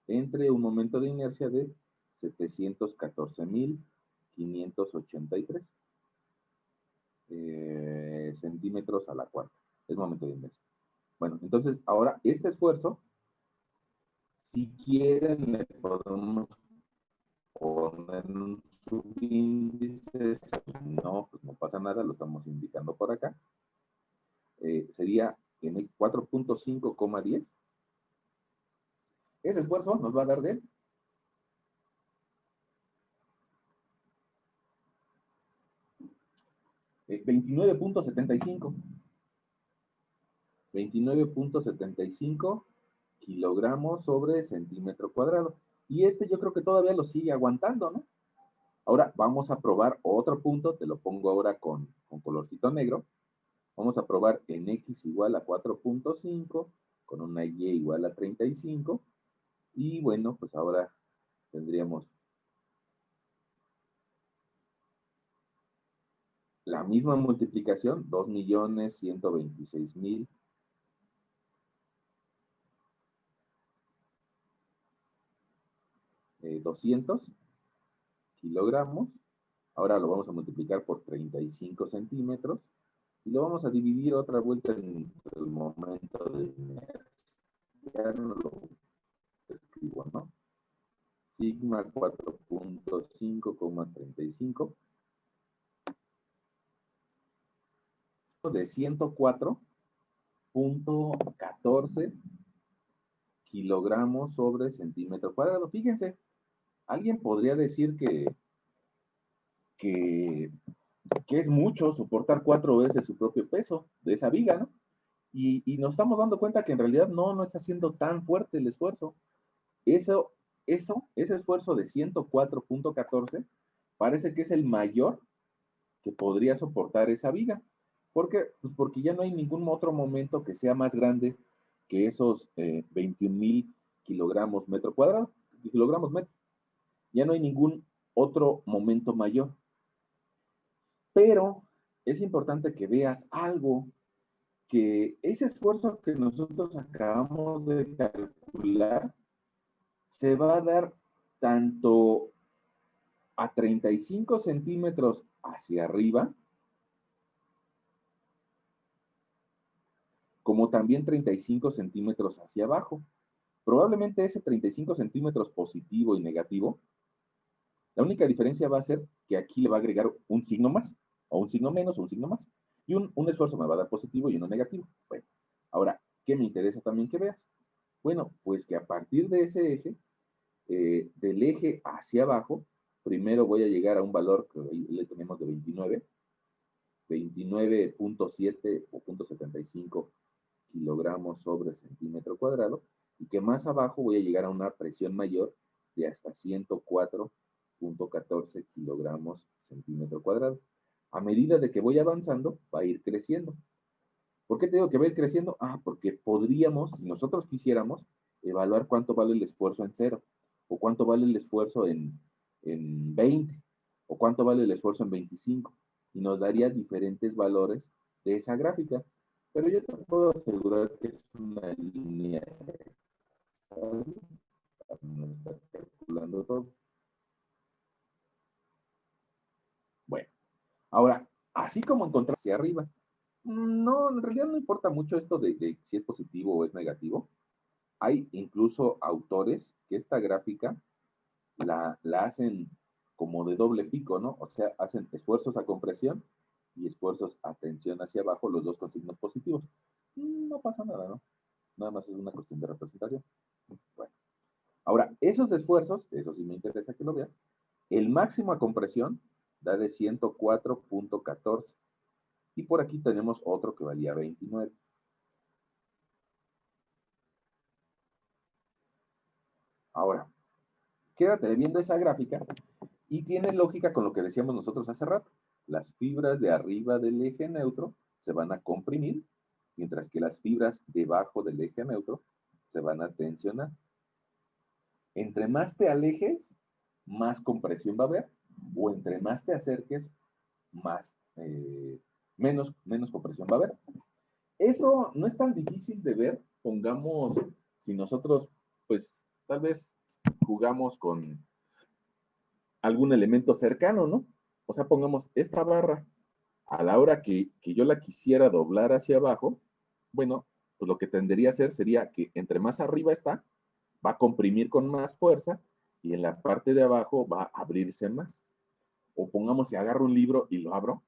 entre un momento de inercia de 714.583 centímetros a la cuarta. Es momento de inercia. Bueno, entonces ahora este esfuerzo, si quieren, le podemos poner un subíndice. No, pues no pasa nada, lo estamos indicando por acá. Sería en el 4.5,10. Ese esfuerzo nos va a dar de 29.75. 29.75 kilogramos sobre centímetro cuadrado. Y este yo creo que todavía lo sigue aguantando, ¿no? Ahora vamos a probar otro punto, te lo pongo ahora con colorcito negro. Vamos a probar en x igual a 4.5, con una y igual a 35. Y bueno, pues ahora tendríamos la misma multiplicación, 2.126.200 kilogramos. Ahora lo vamos a multiplicar por 35 centímetros y lo vamos a dividir otra vuelta en el momento de inercia. Ya no lo escribo, ¿no? Sigma 4.5,35 de 104.14 kilogramos sobre centímetro cuadrado. Fíjense, alguien podría decir que es mucho soportar 4 veces su propio peso de esa viga, ¿no? Y nos estamos dando cuenta que en realidad no está siendo tan fuerte el esfuerzo. Ese esfuerzo de 104.14 parece que es el mayor que podría soportar esa viga. ¿Por qué? Pues porque ya no hay ningún otro momento que sea más grande que esos 21.000 kilogramos metro cuadrado, kilogramos metro. Ya no hay ningún otro momento mayor. Pero es importante que veas algo, que ese esfuerzo que nosotros acabamos de calcular se va a dar tanto a 35 centímetros hacia arriba, como también 35 centímetros hacia abajo. Probablemente ese 35 centímetros positivo y negativo, la única diferencia va a ser que aquí le va a agregar un signo más, o un signo menos, o un signo más. Y un esfuerzo me va a dar positivo y uno negativo. Bueno, ahora, ¿qué me interesa también que veas? Bueno, pues que a partir de ese eje, del eje hacia abajo, primero voy a llegar a un valor que le tenemos de 29.7 o 0.75 kilogramos sobre centímetro cuadrado, y que más abajo voy a llegar a una presión mayor de hasta 104.14 kilogramos centímetro cuadrado. A medida de que voy avanzando, va a ir creciendo. ¿Por qué te digo que va a ir creciendo? Porque podríamos, si nosotros quisiéramos, evaluar cuánto vale el esfuerzo en 0, o cuánto vale el esfuerzo en 20, o cuánto vale el esfuerzo en 25, y nos daría diferentes valores de esa gráfica. Pero yo te puedo asegurar que es una línea para no estar calculando todo. Bueno, ahora, así como encontrar hacia arriba, no, en realidad no importa mucho esto de si es positivo o es negativo. Hay incluso autores que esta gráfica la hacen como de doble pico, ¿no? O sea, hacen esfuerzos a compresión y esfuerzos a tensión hacia abajo, los dos con signos positivos. No pasa nada, ¿no? Nada más es una cuestión de representación. Bueno, Ahora, esos esfuerzos, eso sí me interesa que lo veas, el máximo a compresión da de 104.14. Y por aquí tenemos otro que valía 29. Ahora, quédate viendo esa gráfica y tiene lógica con lo que decíamos nosotros hace rato. Las fibras de arriba del eje neutro se van a comprimir, mientras que las fibras debajo del eje neutro se van a tensionar. Entre más te alejes, más compresión va a haber, o entre más te acerques, menos compresión va a haber. Eso no es tan difícil de ver. Pongamos, si nosotros, pues, tal vez jugamos con algún elemento cercano, ¿no? O sea, pongamos esta barra, a la hora que yo la quisiera doblar hacia abajo, bueno, pues lo que tendría a hacer sería que entre más arriba está, va a comprimir con más fuerza y en la parte de abajo va a abrirse más. O pongamos, si agarro un libro y lo abro,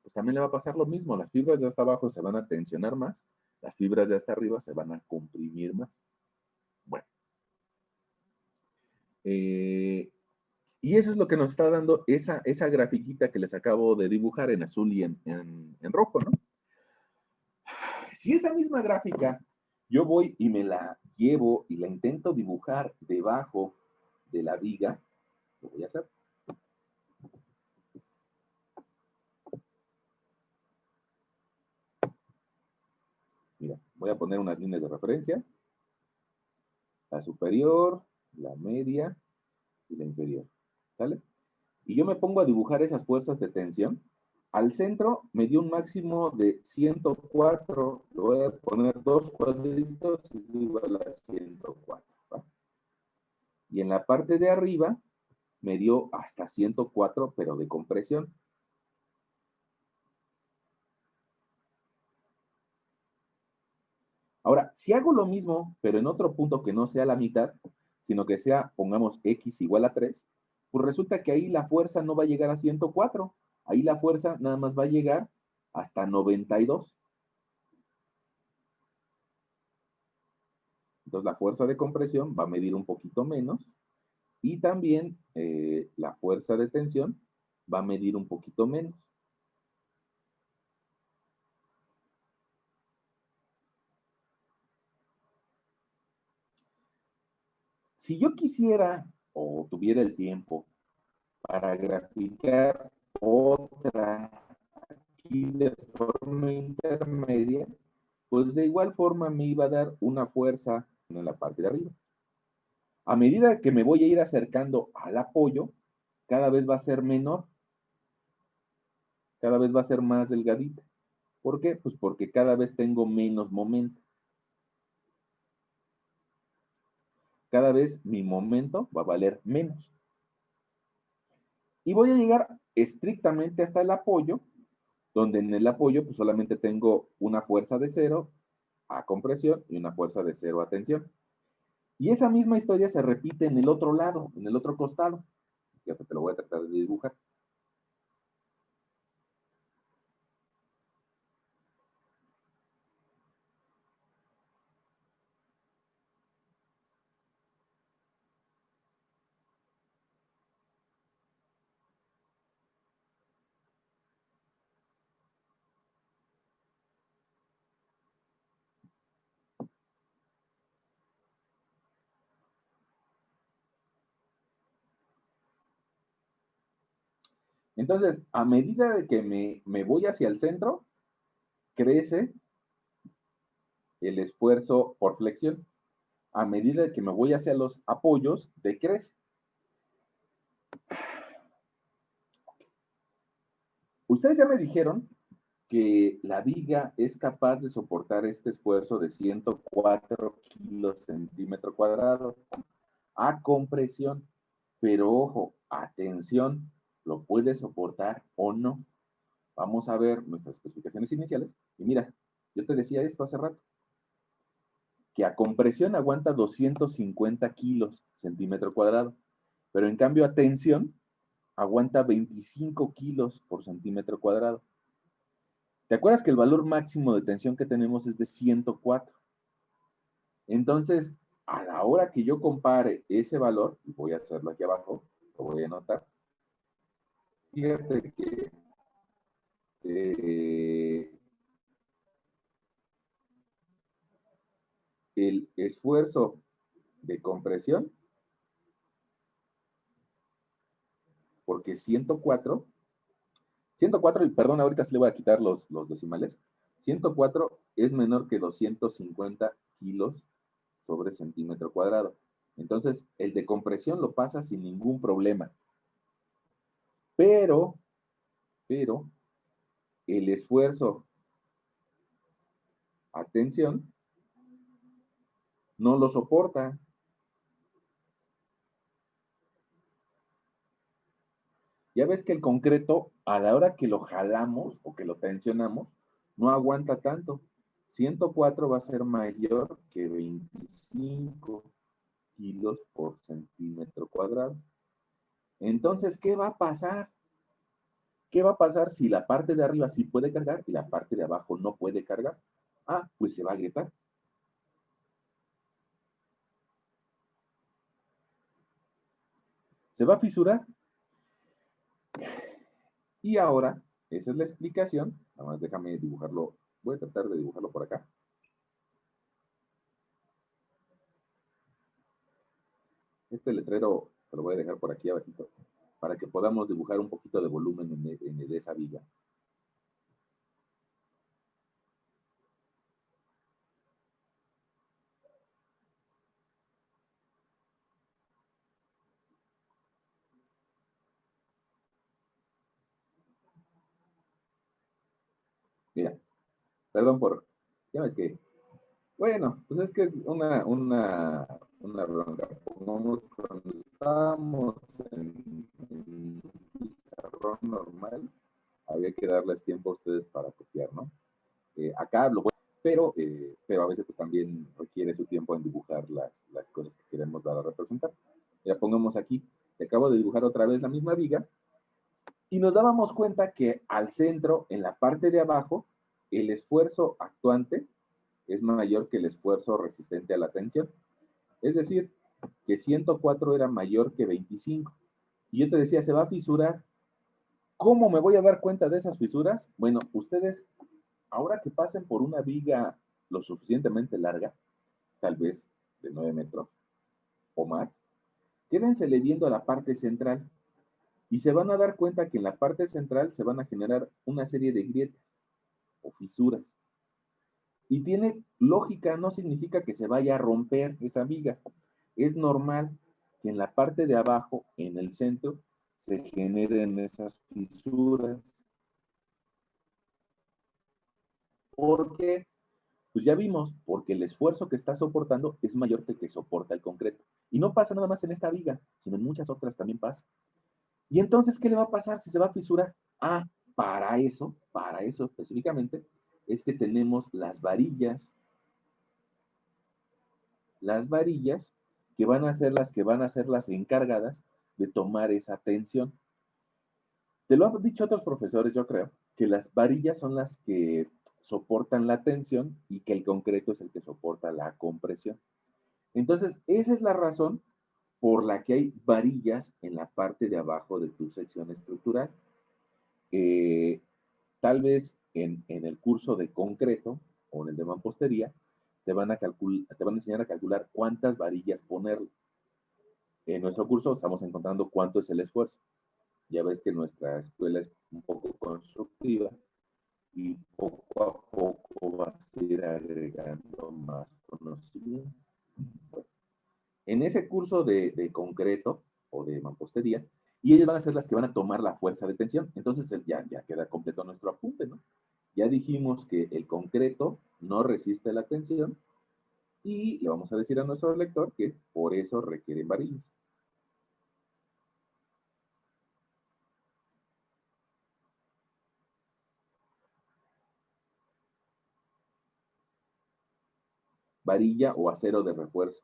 pues también le va a pasar lo mismo. Las fibras de hasta abajo se van a tensionar más, las fibras de hasta arriba se van a comprimir más. Bueno. Y eso es lo que nos está dando esa grafiquita que les acabo de dibujar en azul y en rojo, ¿no? Si esa misma gráfica yo voy y me la llevo y la intento dibujar debajo de la viga, lo voy a hacer. Mira, voy a poner unas líneas de referencia. La superior, la media y la inferior. ¿Sale? Y yo me pongo a dibujar esas fuerzas de tensión. Al centro me dio un máximo de 104. Le voy a poner dos cuadritos y es igual a 104. ¿va? Y en la parte de arriba me dio hasta 104, pero de compresión. Ahora, si hago lo mismo, pero en otro punto que no sea la mitad, sino que sea, pongamos, x igual a 3, pues resulta que ahí la fuerza no va a llegar a 104. Ahí la fuerza nada más va a llegar hasta 92. Entonces la fuerza de compresión va a medir un poquito menos y también la fuerza de tensión va a medir un poquito menos. Si yo quisiera o tuviera el tiempo para graficar otra aquí de forma intermedia, pues de igual forma me iba a dar una fuerza en la parte de arriba. A medida que me voy a ir acercando al apoyo, cada vez va a ser menor, cada vez va a ser más delgadita. ¿Por qué? Pues porque cada vez tengo menos momento. Cada vez mi momento va a valer menos. Y voy a llegar estrictamente hasta el apoyo, donde en el apoyo pues solamente tengo una fuerza de 0 a compresión y una fuerza de 0 a tensión. Y esa misma historia se repite en el otro lado, en el otro costado. Ya te lo voy a tratar de dibujar. Entonces, a medida de que me voy hacia el centro, crece el esfuerzo por flexión. A medida de que me voy hacia los apoyos, decrece. Ustedes ya me dijeron que la viga es capaz de soportar este esfuerzo de 104 kilos centímetro cuadrado a compresión. Pero ojo, atención, ¿lo puede soportar o no? Vamos a ver nuestras especificaciones iniciales. Y mira, yo te decía esto hace rato, que a compresión aguanta 250 kilos centímetro cuadrado, pero en cambio a tensión aguanta 25 kilos por centímetro cuadrado. ¿Te acuerdas que el valor máximo de tensión que tenemos es de 104? Entonces, a la hora que yo compare ese valor, y voy a hacerlo aquí abajo, lo voy a anotar, fíjate que el esfuerzo de compresión, porque 104, y perdón, ahorita sí le voy a quitar los decimales, 104 es menor que 250 kilos sobre centímetro cuadrado. Entonces, el de compresión lo pasa sin ningún problema. Pero, el esfuerzo, atención, no lo soporta. Ya ves que el concreto, a la hora que lo jalamos o que lo tensionamos, no aguanta tanto. 104 va a ser mayor que 25 kilos por centímetro cuadrado. Entonces, ¿qué va a pasar? ¿Qué va a pasar si la parte de arriba sí puede cargar y la parte de abajo no puede cargar? Ah, pues se va a agrietar. Se va a fisurar. Y ahora, esa es la explicación. Nada más déjame dibujarlo. Voy a tratar de dibujarlo por acá. Este letrero se lo voy a dejar por aquí abajito para que podamos dibujar un poquito de volumen en esa viga. Mira, perdón por... Ya ves que... Bueno, pues es que es una bronca. Pongamos cuando estábamos en pizarrón normal, había que darles tiempo a ustedes para copiar, ¿no? Acá lo bueno, pero a veces pues, también requiere su tiempo en dibujar las cosas que queremos dar a representar. Ya pongamos aquí, te acabo de dibujar otra vez la misma viga, y nos dábamos cuenta que al centro, en la parte de abajo, el esfuerzo actuante es mayor que el esfuerzo resistente a la tensión. Es decir, que 104 era mayor que 25. Y yo te decía, se va a fisurar. ¿Cómo me voy a dar cuenta de esas fisuras? Bueno, ustedes, ahora que pasen por una viga lo suficientemente larga, tal vez de 9 metros o más, quédensele viendo a la parte central y se van a dar cuenta que en la parte central se van a generar una serie de grietas o fisuras. Y tiene lógica, no significa que se vaya a romper esa viga. Es normal que en la parte de abajo, en el centro, se generen esas fisuras. ¿Por qué? Pues ya vimos, porque el esfuerzo que está soportando es mayor que el que soporta el concreto. Y no pasa nada más en esta viga, sino en muchas otras también pasa. Y entonces, ¿qué le va a pasar si se va a fisurar? Ah, para eso específicamente, es que tenemos las varillas que van a ser las encargadas de tomar esa tensión. Te lo han dicho otros profesores, yo creo, que las varillas son las que soportan la tensión y que el concreto es el que soporta la compresión. Entonces, esa es la razón por la que hay varillas en la parte de abajo de tu sección estructural. Tal vez en el curso de concreto o en el de mampostería te van a enseñar a calcular cuántas varillas poner. En nuestro curso estamos encontrando cuánto es el esfuerzo. Ya ves que nuestra escuela es un poco constructiva y poco a poco vas a ir agregando más conocimiento. Bueno, en ese curso de concreto o de mampostería, y ellas van a ser las que van a tomar la fuerza de tensión. Entonces ya queda completo nuestro apunte, ¿no? Ya dijimos que el concreto no resiste la tensión y le vamos a decir a nuestro lector que por eso requieren varillas. Varilla o acero de refuerzo.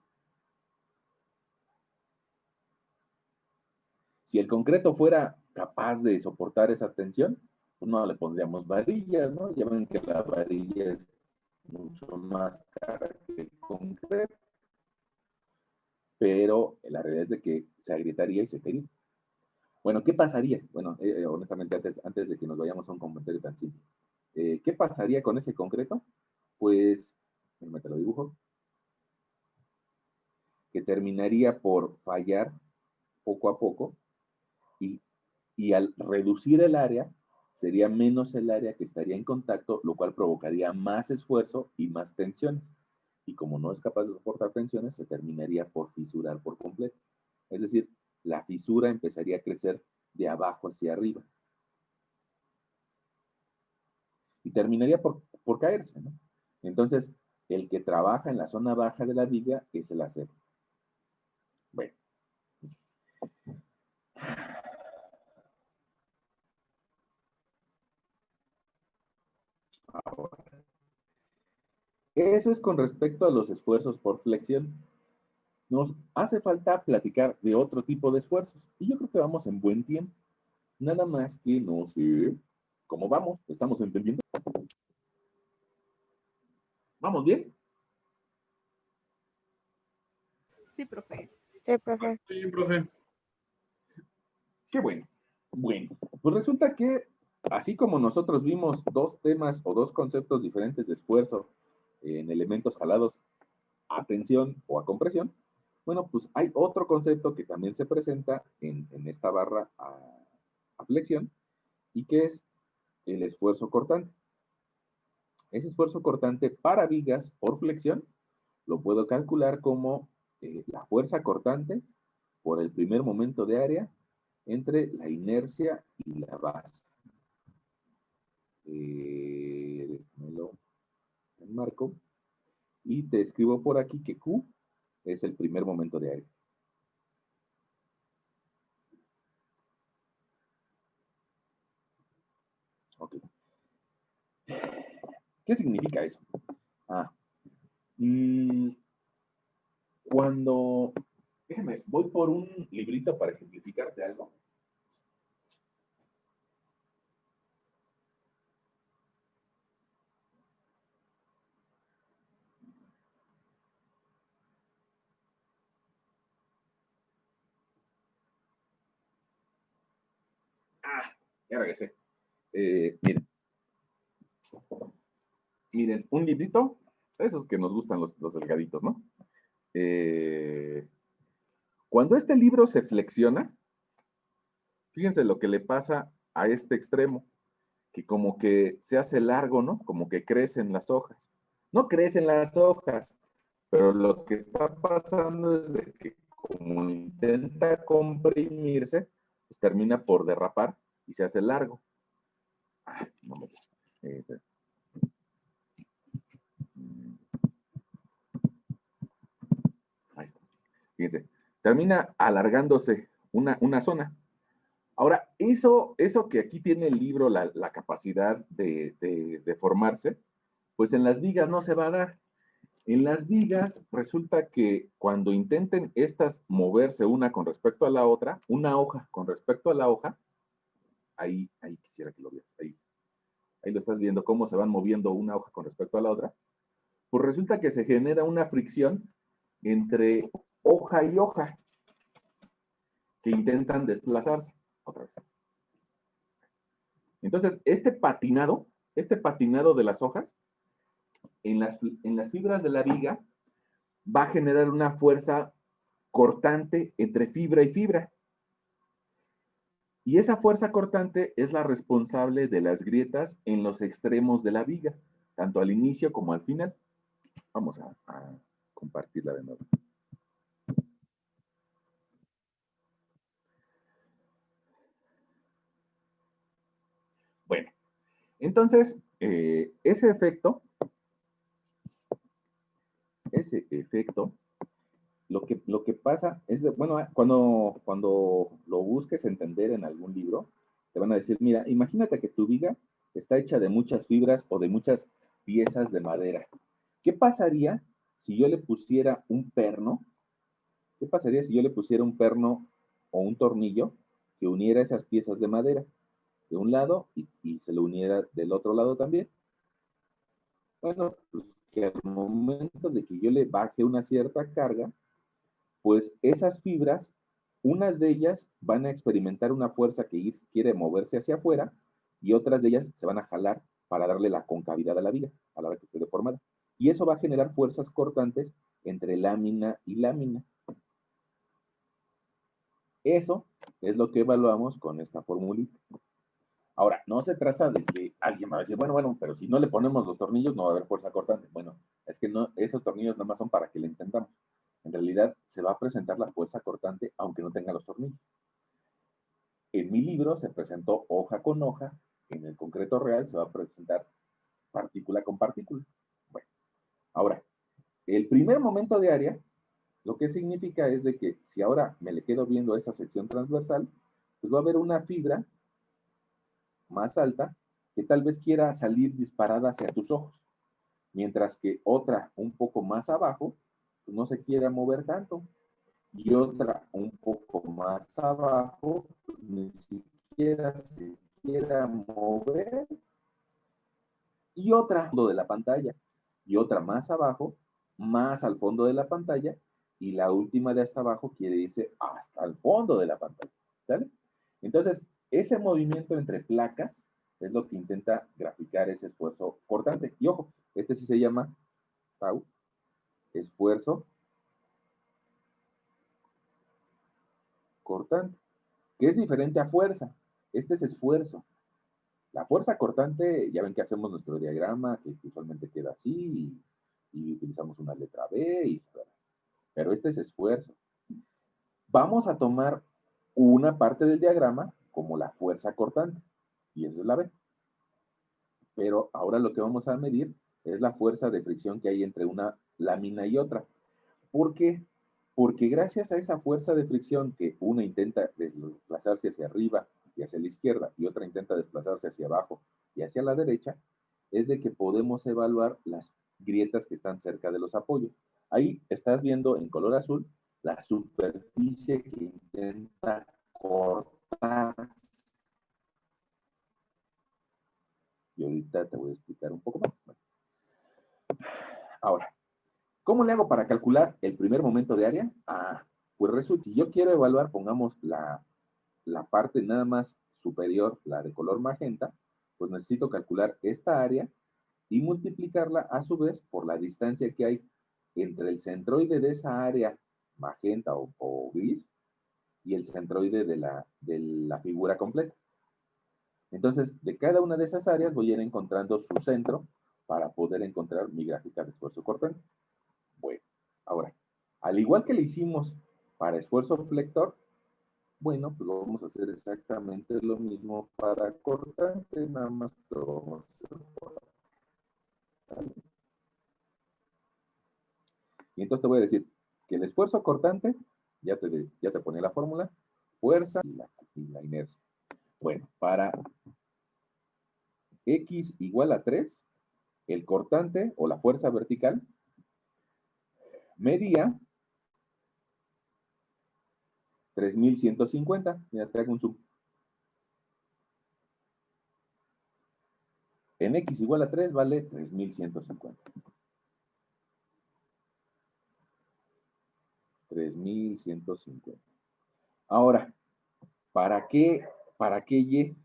Si el concreto fuera capaz de soportar esa tensión, pues no le pondríamos varillas, ¿no? Ya ven que la varilla es mucho más cara que el concreto. pero la realidad es de que se agrietaría y se caería. Bueno, ¿qué pasaría? Bueno, honestamente, antes de que nos vayamos a un comentario tan simple, ¿qué pasaría con ese concreto? Pues, me te lo dibujo, que terminaría por fallar poco a poco y, y al reducir el área, sería menos el área que estaría en contacto, lo cual provocaría más esfuerzo y más tensiones. Y como no es capaz de soportar tensiones, se terminaría por fisurar por completo. Es decir, la fisura empezaría a crecer de abajo hacia arriba. Y terminaría por caerse, ¿no? Entonces, el que trabaja en la zona baja de la viga es el acero. Bueno. Ahora, eso es con respecto a los esfuerzos por flexión. Nos hace falta platicar de otro tipo de esfuerzos. Y yo creo que vamos en buen tiempo. Nada más que no sé cómo vamos. ¿Estamos entendiendo? ¿Vamos bien? Sí, profe. Sí, profe. Sí, profe. Qué bueno. Bueno, pues resulta que así como nosotros vimos dos temas o dos conceptos diferentes de esfuerzo en elementos jalados a tensión o a compresión, bueno, pues hay otro concepto que también se presenta en esta barra a flexión y que es el esfuerzo cortante. Ese esfuerzo cortante para vigas por flexión lo puedo calcular como la fuerza cortante por el primer momento de área entre la inercia y la base. Me lo enmarco y te escribo por aquí que Q es el primer momento de área. Ok. ¿Qué significa eso? Cuando, déjame, voy por un librito para ejemplificarte algo. Ya regresé. Miren. Miren, un librito, esos que nos gustan los delgaditos, ¿no? Cuando este libro se flexiona, fíjense lo que le pasa a este extremo, que como que se hace largo, ¿no? Como que crecen las hojas. No crecen las hojas, pero lo que está pasando es de que como intenta comprimirse, pues termina por derrapar y se hace largo. No me gusta. Ahí está. Fíjense, termina alargándose una zona. Ahora, eso que aquí tiene el libro, la capacidad de formarse, pues en las vigas no se va a dar. En las vigas resulta que cuando intenten estas moverse una con respecto a la otra, una hoja con respecto a la hoja, ahí quisiera que lo veas, ahí lo estás viendo, cómo se van moviendo una hoja con respecto a la otra, pues resulta que se genera una fricción entre hoja y hoja que intentan desplazarse. Otra vez. Entonces, este patinado de las hojas, en las fibras de la viga, va a generar una fuerza cortante entre fibra y fibra. Y esa fuerza cortante es la responsable de las grietas en los extremos de la viga, tanto al inicio como al final. Vamos a compartirla de nuevo. Bueno, entonces, ese efecto, lo que pasa es, bueno, cuando lo busques entender en algún libro, te van a decir, mira, imagínate que tu viga está hecha de muchas fibras o de muchas piezas de madera. ¿Qué pasaría si yo le pusiera un perno? ¿Qué pasaría si yo le pusiera un perno o un tornillo que uniera esas piezas de madera de un lado y se lo uniera del otro lado también? Bueno, pues que al momento de que yo le baje una cierta carga, pues esas fibras, unas de ellas van a experimentar una fuerza que quiere moverse hacia afuera y otras de ellas se van a jalar para darle la concavidad a la viga a la hora que esté deformada. Y eso va a generar fuerzas cortantes entre lámina y lámina. Eso es lo que evaluamos con esta formulita. Ahora, no se trata de que alguien va a decir, bueno, pero si no le ponemos los tornillos no va a haber fuerza cortante. Bueno, es que no, esos tornillos nada más son para que le intentamos. En realidad, se va a presentar la fuerza cortante aunque no tenga los tornillos. En mi libro se presentó hoja con hoja, en el concreto real se va a presentar partícula con partícula. Bueno, ahora, el primer momento de área, lo que significa es de que si ahora me le quedo viendo esa sección transversal, pues va a haber una fibra más alta que tal vez quiera salir disparada hacia tus ojos, mientras que otra un poco más abajo pues no se quiera mover tanto, y otra un poco más abajo pues ni siquiera se quiera mover, y otra al fondo de la pantalla, y otra más abajo, más al fondo de la pantalla, y la última de hasta abajo quiere irse hasta el fondo de la pantalla, ¿sale? Entonces, ese movimiento entre placas es lo que intenta graficar ese esfuerzo cortante. Y ojo, este sí se llama, tau, esfuerzo cortante, que es diferente a fuerza. Este es esfuerzo. La fuerza cortante, ya ven que hacemos nuestro diagrama, que usualmente queda así, y utilizamos una letra B, pero este es esfuerzo. Vamos a tomar una parte del diagrama como la fuerza cortante, y esa es la B. Pero ahora lo que vamos a medir es la fuerza de fricción que hay entre una lámina y otra. ¿Por qué? Porque gracias a esa fuerza de fricción que una intenta desplazarse hacia arriba y hacia la izquierda y otra intenta desplazarse hacia abajo y hacia la derecha, es de que podemos evaluar las grietas que están cerca de los apoyos. Ahí estás viendo en color azul la superficie que intenta cortar. Y ahorita te voy a explicar un poco más. Bueno. Ahora, ¿cómo le hago para calcular el primer momento de área? Pues resulta, si yo quiero evaluar, pongamos la parte nada más superior, la de color magenta, pues necesito calcular esta área y multiplicarla a su vez por la distancia que hay entre el centroide de esa área magenta o gris y el centroide de la figura completa. Entonces, de cada una de esas áreas voy a ir encontrando su centro para poder encontrar mi gráfica de esfuerzo cortante. Bueno, ahora, al igual que le hicimos para esfuerzo flector, bueno, pues vamos a hacer exactamente lo mismo para cortante, nada más lo vamos a hacer por acá. Y entonces te voy a decir que el esfuerzo cortante, ya te ponía la fórmula, fuerza y la inercia. Bueno, para X igual a 3, el cortante o la fuerza vertical medía 3150. Mira, te hago un zoom. En X igual a 3 vale 3150. 3150. Ahora, ¿para qué Y?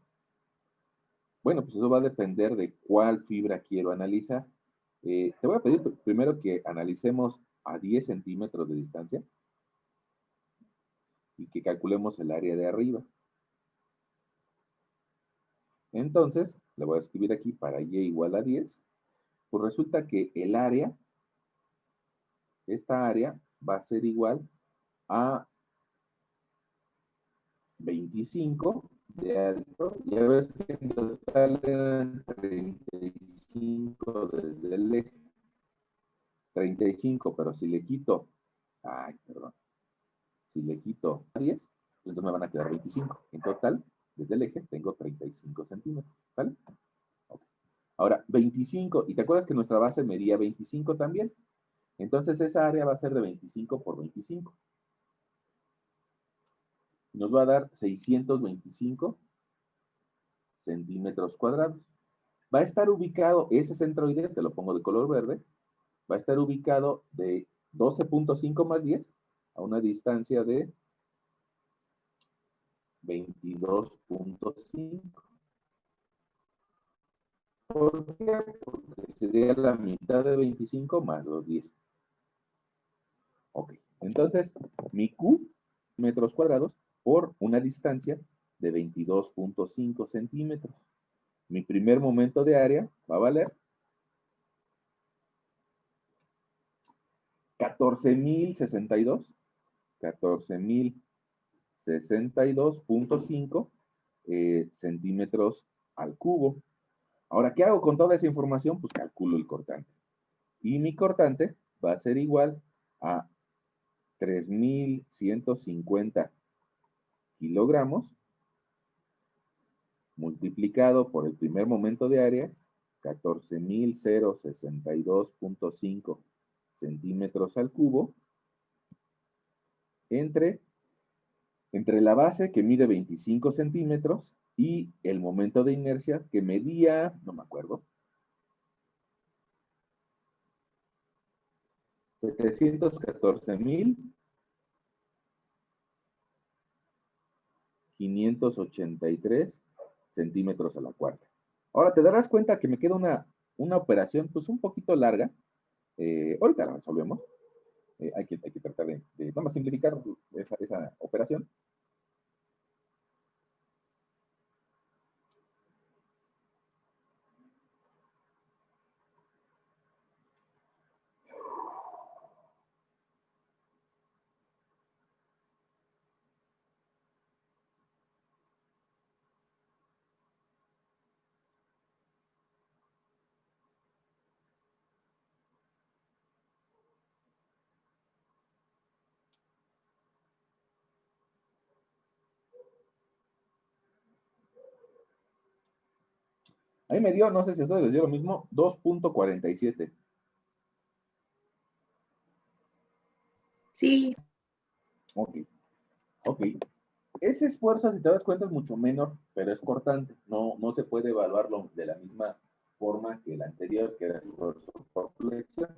Bueno, pues eso va a depender de cuál fibra quiero analizar. Te voy a pedir primero que analicemos a 10 centímetros de distancia y que calculemos el área de arriba. Entonces, le voy a escribir aquí para Y igual a 10. Pues resulta que el área, esta área, va a ser igual a 25 de alto. Ya ves que en total eran 35 desde el eje. 35, pero si le quito, si le quito 10, pues entonces me van a quedar 25. En total, desde el eje tengo 35 centímetros, ¿sale? Okay. Ahora, 25, y te acuerdas que nuestra base medía 25 también, entonces esa área va a ser de 25 por 25. Nos va a dar 625 centímetros cuadrados. Va a estar ubicado, ese centroide, te lo pongo de color verde, va a estar ubicado de 12.5 más 10 a una distancia de 22.5. ¿Por qué? Porque sería la mitad de 25 más los 10. Ok, entonces mi Q, metros cuadrados, por una distancia de 22.5 centímetros. Mi primer momento de área va a valer 14.062.5 centímetros al cubo. Ahora, ¿qué hago con toda esa información? Pues calculo el cortante. Y mi cortante va a ser igual a 3.150 kilogramos multiplicado por el primer momento de área, 14.062.5 centímetros al cubo, entre la base que mide 25 centímetros y el momento de inercia que medía, no me acuerdo, 714.583 centímetros a la cuarta. Ahora te darás cuenta que me queda una operación pues un poquito larga. Ahorita la resolvemos. Hay que tratar de vamos a simplificar esa operación. Ahí me dio, no sé si a ustedes les dio lo mismo, 2.47. Sí. Ok. Ese esfuerzo, si te das cuenta, es mucho menor, pero es cortante. No se puede evaluarlo de la misma forma que el anterior, que era el esfuerzo por flexión.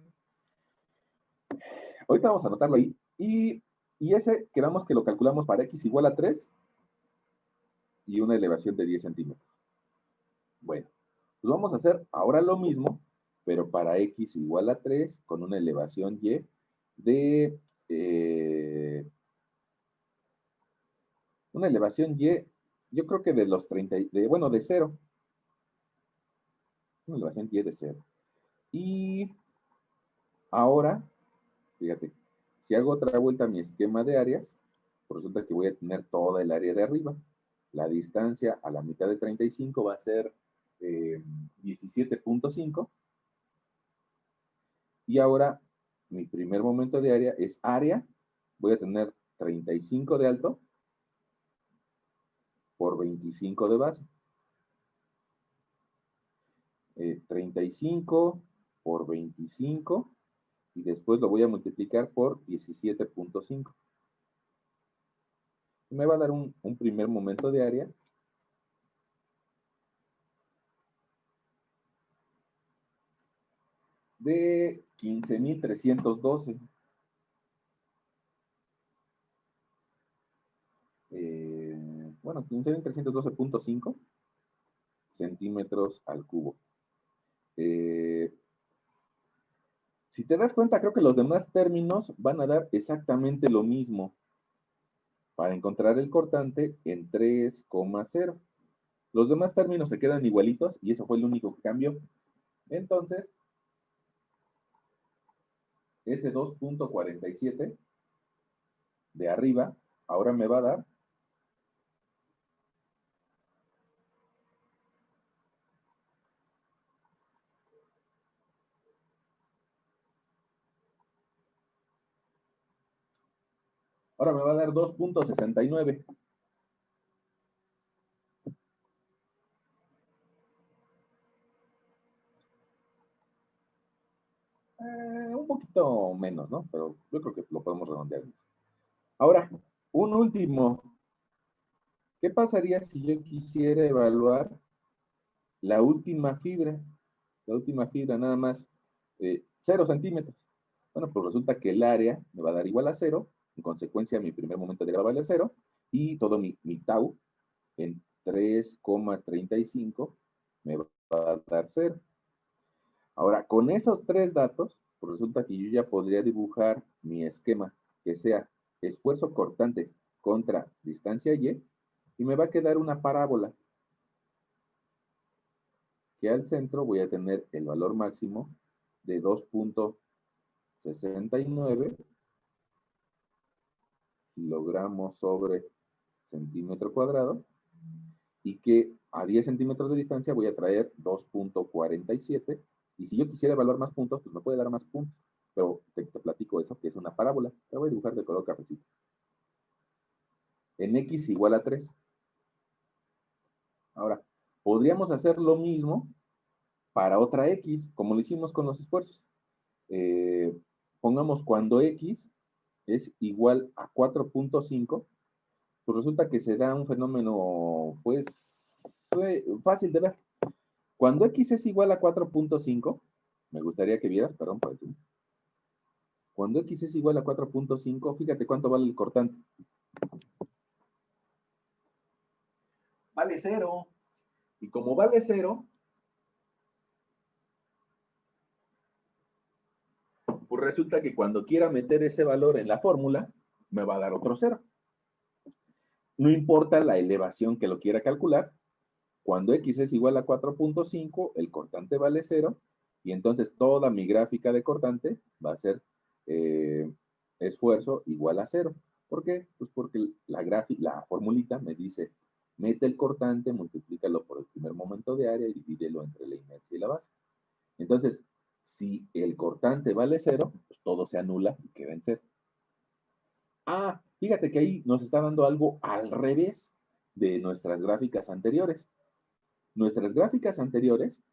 Ahorita vamos a anotarlo ahí. Y ese, quedamos que lo calculamos para x igual a 3 y una elevación de 10 centímetros. Bueno, pues vamos a hacer ahora lo mismo, pero para x igual a 3 con una elevación y de... una elevación y, yo creo que de los 30, bueno, de 0. Una elevación y de 0. Y ahora, fíjate, si hago otra vuelta a mi esquema de áreas, pues resulta que voy a tener toda el área de arriba. La distancia a la mitad de 35 va a ser 17.5. Y ahora, mi primer momento de área es área. Voy a tener 35 de alto por 25 de base. 35 por 25 y después lo voy a multiplicar por 17.5. Me va a dar un primer momento de área de 15.312. Bueno, 15.312.5 centímetros al cubo. Si te das cuenta, creo que los demás términos van a dar exactamente lo mismo para encontrar el cortante en 3,0. Los demás términos se quedan igualitos y eso fue el único que cambió. Entonces, ese 2.47 de arriba ahora me va a dar ahora me va a dar 2.69. Un poquito menos, ¿no? Pero yo creo que lo podemos redondear. Ahora, un último. ¿Qué pasaría si yo quisiera evaluar la última fibra? La última fibra nada más 0 centímetros. Bueno, pues resulta que el área me va a dar igual a 0 En consecuencia, mi primer momento de gravedad va a valer 0 y todo mi tau en 3,35 me va a dar 0. Ahora, con esos tres datos, pues resulta que yo ya podría dibujar mi esquema que sea esfuerzo cortante contra distancia y me va a quedar una parábola que al centro voy a tener el valor máximo de 2,69 kilogramos sobre centímetro cuadrado y que a 10 centímetros de distancia voy a traer 2,47 y si yo quisiera evaluar más puntos, pues me puede dar más puntos, pero te platico eso, que es una parábola. La voy a dibujar de color cafecito. En x igual a 3. Ahora, podríamos hacer lo mismo para otra x, como lo hicimos con los esfuerzos. Pongamos cuando x es igual a 4,5, pues resulta que se da un fenómeno, pues, fácil de ver. Cuando x es igual a 4,5, me gustaría que vieras, perdón, por aquí. Cuando x es igual a 4,5, fíjate cuánto vale el cortante. Vale 0. Y como vale 0, pues resulta que cuando quiera meter ese valor en la fórmula, me va a dar otro 0. No importa la elevación que lo quiera calcular, cuando x es igual a 4,5, el cortante vale 0, y entonces toda mi gráfica de cortante va a ser esfuerzo igual a 0. ¿Por qué? Pues porque la formulita me dice, mete el cortante, multiplícalo por el primer momento de área y divídelo entre la inercia y la base. Entonces, si el cortante vale 0, pues todo se anula y queda en 0. Ah, fíjate que ahí nos está dando algo al revés de nuestras gráficas anteriores. Nuestras gráficas anteriores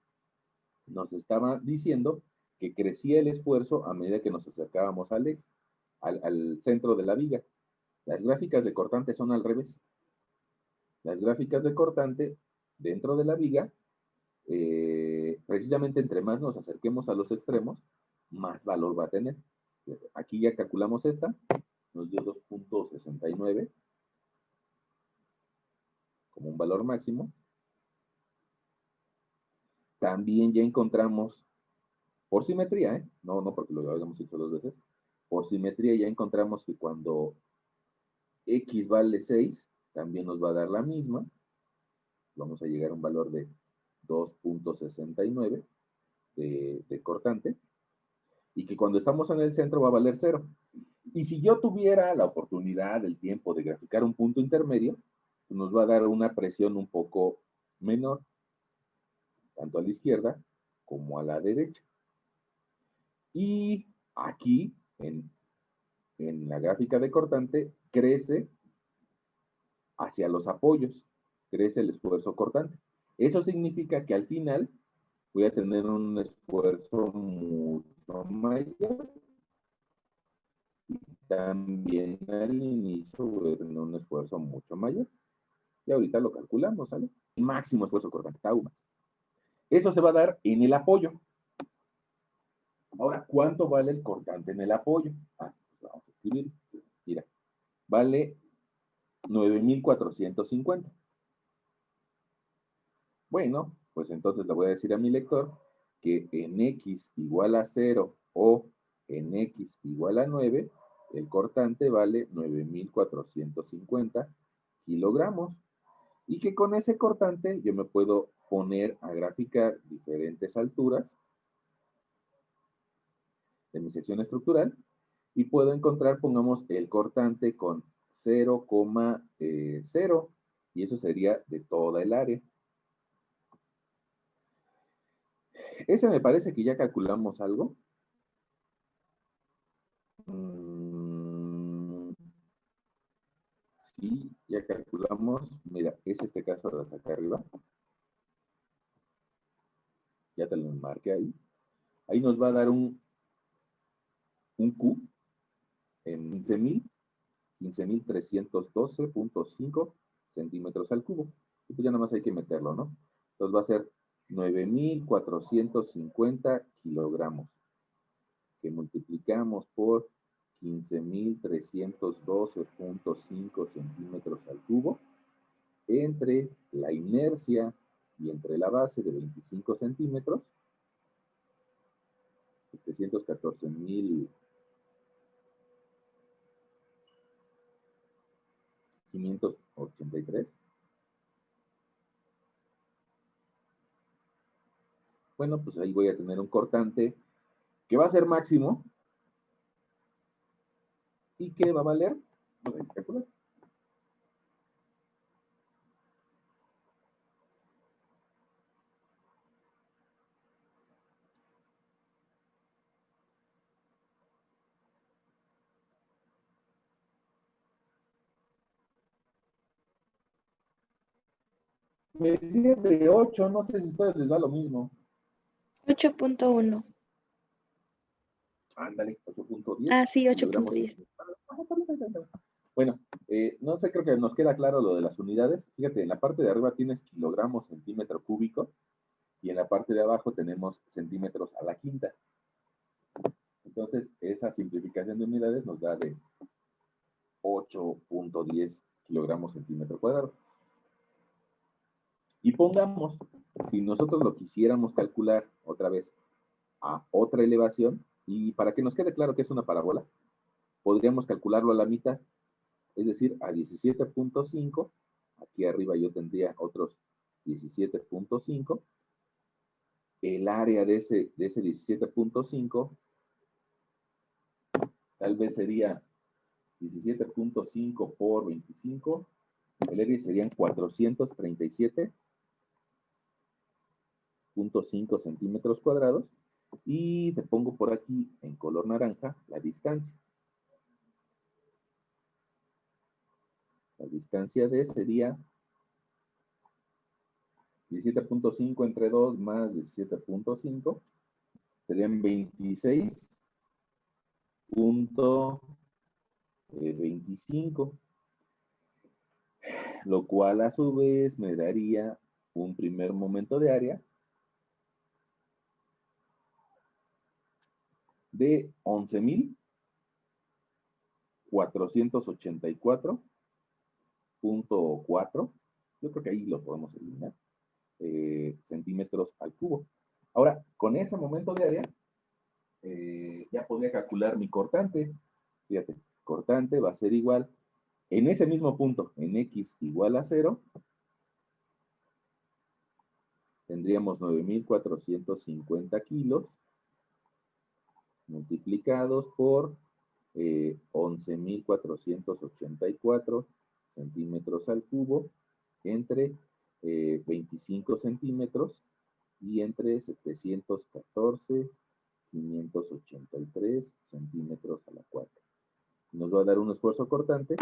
nos estaban diciendo que crecía el esfuerzo a medida que nos acercábamos al centro de la viga. Las gráficas de cortante son al revés. Las gráficas de cortante dentro de la viga, precisamente entre más nos acerquemos a los extremos, más valor va a tener. Aquí ya calculamos esta, nos dio 2,69 como un valor máximo. También ya encontramos, por simetría, no porque lo habíamos hecho dos veces, por simetría ya encontramos que cuando x vale 6, también nos va a dar la misma. Vamos a llegar a un valor de 2,69 de cortante. Y que cuando estamos en el centro va a valer 0. Y si yo tuviera la oportunidad, el tiempo de graficar un punto intermedio, nos va a dar una presión un poco menor, tanto a la izquierda como a la derecha. Y aquí, en la gráfica de cortante, crece hacia los apoyos, crece el esfuerzo cortante. Eso significa que al final voy a tener un esfuerzo mucho mayor. Y también al inicio voy a tener un esfuerzo mucho mayor. Y ahorita lo calculamos, ¿sale? El máximo esfuerzo cortante, tau más. Eso se va a dar en el apoyo. Ahora, ¿cuánto vale el cortante en el apoyo? Pues vamos a escribir. Mira, vale 9,450. Bueno, pues entonces le voy a decir a mi lector que en x igual a 0 o en x igual a 9, el cortante vale 9,450 kilogramos. Y que con ese cortante yo me puedo poner a graficar diferentes alturas de mi sección estructural y puedo encontrar, pongamos, el cortante con 0,0 y eso sería de toda el área. Ese me parece que ya calculamos algo. Sí, ya calculamos. Mira, es este caso de hasta acá arriba. Ya te lo marqué ahí. Ahí nos va a dar un Q en 15,312.5 centímetros al cubo. Y pues ya nada más hay que meterlo, ¿no? Entonces va a ser 9,450 kilogramos, que multiplicamos por 15.312.5 centímetros al cubo entre la inercia y entre la base de 25 centímetros, 714.583. Bueno, pues ahí voy a tener un cortante que va a ser máximo y que va a valer, voy a calcular. Medida de 8, no sé si a ustedes les da lo mismo. 8.1. Ándale, 8.10. Ah, sí, kilogramos. 8.10. Bueno, no sé, creo que nos queda claro lo de las unidades. Fíjate, en la parte de arriba tienes kilogramos, centímetro cúbico, y en la parte de abajo tenemos centímetros a la quinta. Entonces, esa simplificación de unidades nos da de 8.10 kilogramos centímetro cuadrado. Y pongamos, si nosotros lo quisiéramos calcular otra vez a otra elevación, y para que nos quede claro que es una parábola, podríamos calcularlo a la mitad, es decir, a 17.5, aquí arriba yo tendría otros 17.5, el área de ese 17.5 tal vez sería 17.5 por 25, el área serían 437.5 centímetros cuadrados, y te pongo por aquí en color naranja la distancia. La distancia D sería 17.5 entre 2 más 17.5, serían 26.25, lo cual a su vez me daría un primer momento de área de 11.484.4, yo creo que ahí lo podemos eliminar, centímetros al cubo. Ahora, con ese momento de área, ya podría calcular mi cortante. Fíjate, cortante va a ser igual, en ese mismo punto, en x igual a 0, tendríamos 9.450 kilos multiplicados por 11.484 centímetros al cubo entre 25 centímetros y entre 714.583 centímetros a la 4. Nos va a dar un esfuerzo cortante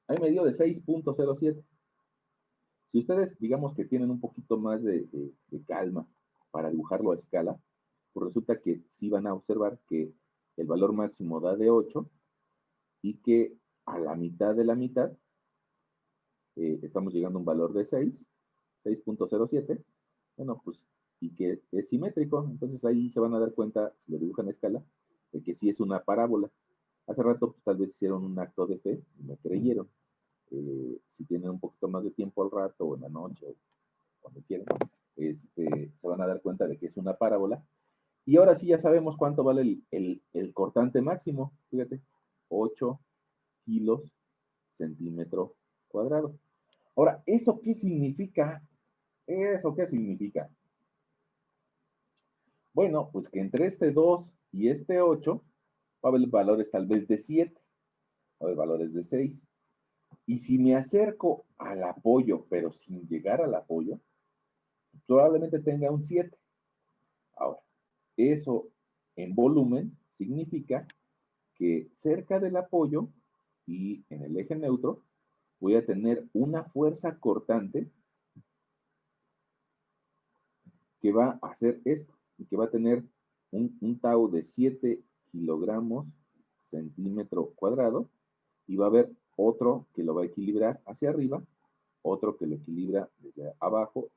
ahí me dio de 6.07. Si ustedes, digamos que tienen un poquito más de calma para dibujarlo a escala, pues resulta que sí van a observar que el valor máximo da de 8 y que a la mitad de la mitad estamos llegando a un valor de 6.07. Bueno, pues, y que es simétrico. Entonces ahí se van a dar cuenta, si lo dibujan a escala, de que sí es una parábola. Hace rato, pues, tal vez hicieron un acto de fe y me creyeron. Si tienen un poquito más de tiempo al rato o en la noche o cuando quieran, se van a dar cuenta de que es una parábola. Y ahora sí ya sabemos cuánto vale el cortante máximo. Fíjate, 8 kilos centímetro cuadrado. Ahora, ¿eso qué significa? ¿Eso qué significa? Bueno, pues que entre este 2 y este 8 va a haber valores tal vez de 7, va a haber valores de 6. Y si me acerco al apoyo, pero sin llegar al apoyo, probablemente tenga un 7. Ahora, eso en volumen significa que cerca del apoyo y en el eje neutro voy a tener una fuerza cortante que va a hacer esto y que va a tener un tau de 7 kilogramos centímetro cuadrado y va a haber otro que lo va a equilibrar hacia arriba, otro que lo equilibra desde abajo.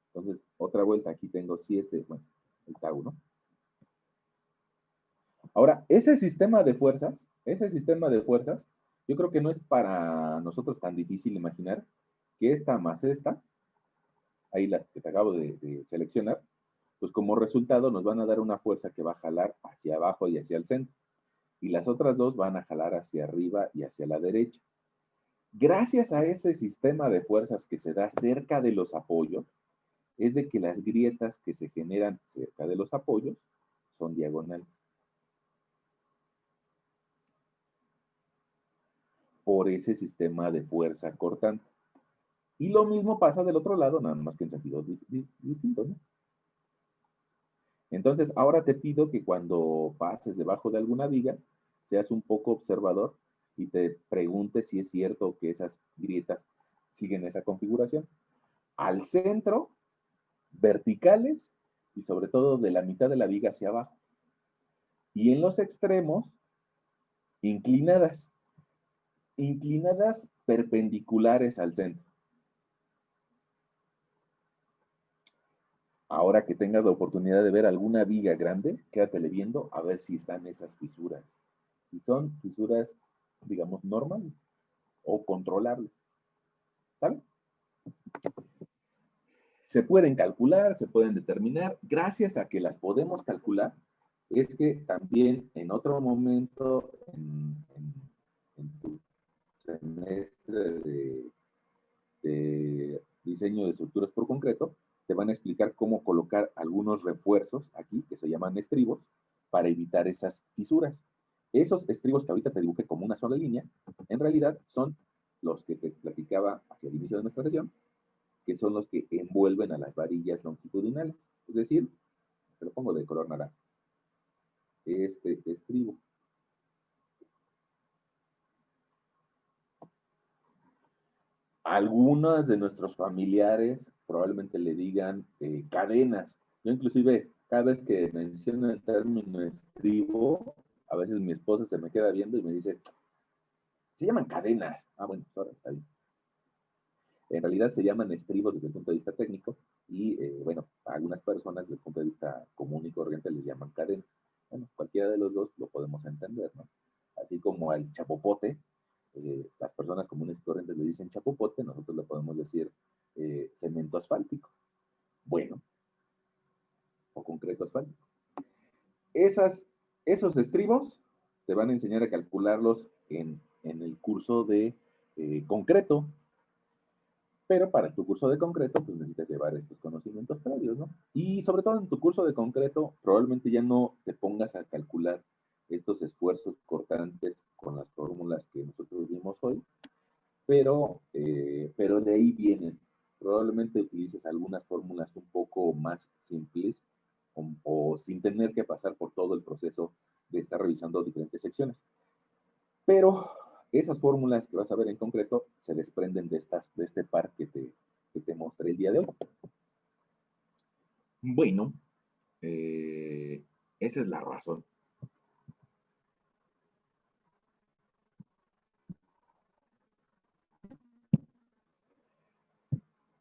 Entonces, otra vuelta, aquí tengo 7, bueno, el tau, ¿no? Ahora, ese sistema de fuerzas, yo creo que no es para nosotros tan difícil imaginar que esta más esta, ahí las que te acabo de seleccionar, pues como resultado nos van a dar una fuerza que va a jalar hacia abajo y hacia el centro. Y las otras dos van a jalar hacia arriba y hacia la derecha. Gracias a ese sistema de fuerzas que se da cerca de los apoyos, es de que las grietas que se generan cerca de los apoyos son diagonales. Por ese sistema de fuerza cortante. Y lo mismo pasa del otro lado, nada más que en sentido distinto, ¿no? Entonces, ahora te pido que cuando pases debajo de alguna viga, seas un poco observador y te preguntes si es cierto que esas grietas siguen esa configuración. Al centro, verticales y sobre todo de la mitad de la viga hacia abajo. Y en los extremos, inclinadas. Inclinadas perpendiculares al centro. Ahora que tengas la oportunidad de ver alguna viga grande, quédatele viendo a ver si están esas fisuras. Si son fisuras, digamos, normales o controlables. ¿Saben? Se pueden calcular, se pueden determinar. Gracias a que las podemos calcular, es que también en otro momento, en tu semestre de diseño de estructuras por concreto, te van a explicar cómo colocar algunos refuerzos aquí, que se llaman estribos, para evitar esas fisuras. Esos estribos que ahorita te dibujé como una sola línea, en realidad son los que te platicaba hacia el inicio de nuestra sesión, que son los que envuelven a las varillas longitudinales. Es decir, te lo pongo de color naranja, este estribo. Algunas de nuestros familiares probablemente le digan cadenas. Yo inclusive, cada vez que menciono el término estribo, a veces mi esposa se me queda viendo y me dice, se llaman cadenas. Ah, bueno, ahora está bien. En realidad se llaman estribos desde el punto de vista técnico y, bueno, a algunas personas desde el punto de vista común y corriente les llaman cadenas. Bueno, cualquiera de los dos lo podemos entender, ¿no? Así como al chapopote, las personas comunes y corrientes le dicen chapopote, nosotros le podemos decir cemento asfáltico. Bueno, o concreto asfáltico. Esos estribos te van a enseñar a calcularlos en el curso de concreto, pero para tu curso de concreto, pues necesitas llevar estos conocimientos previos, ¿no? Y sobre todo en tu curso de concreto, probablemente ya no te pongas a calcular estos esfuerzos cortantes con las fórmulas que nosotros vimos hoy, pero de ahí vienen. Probablemente utilices algunas fórmulas un poco más simples o sin tener que pasar por todo el proceso de estar revisando diferentes secciones. Pero esas fórmulas que vas a ver en concreto se desprenden de este par que te mostré el día de hoy. Bueno, esa es la razón.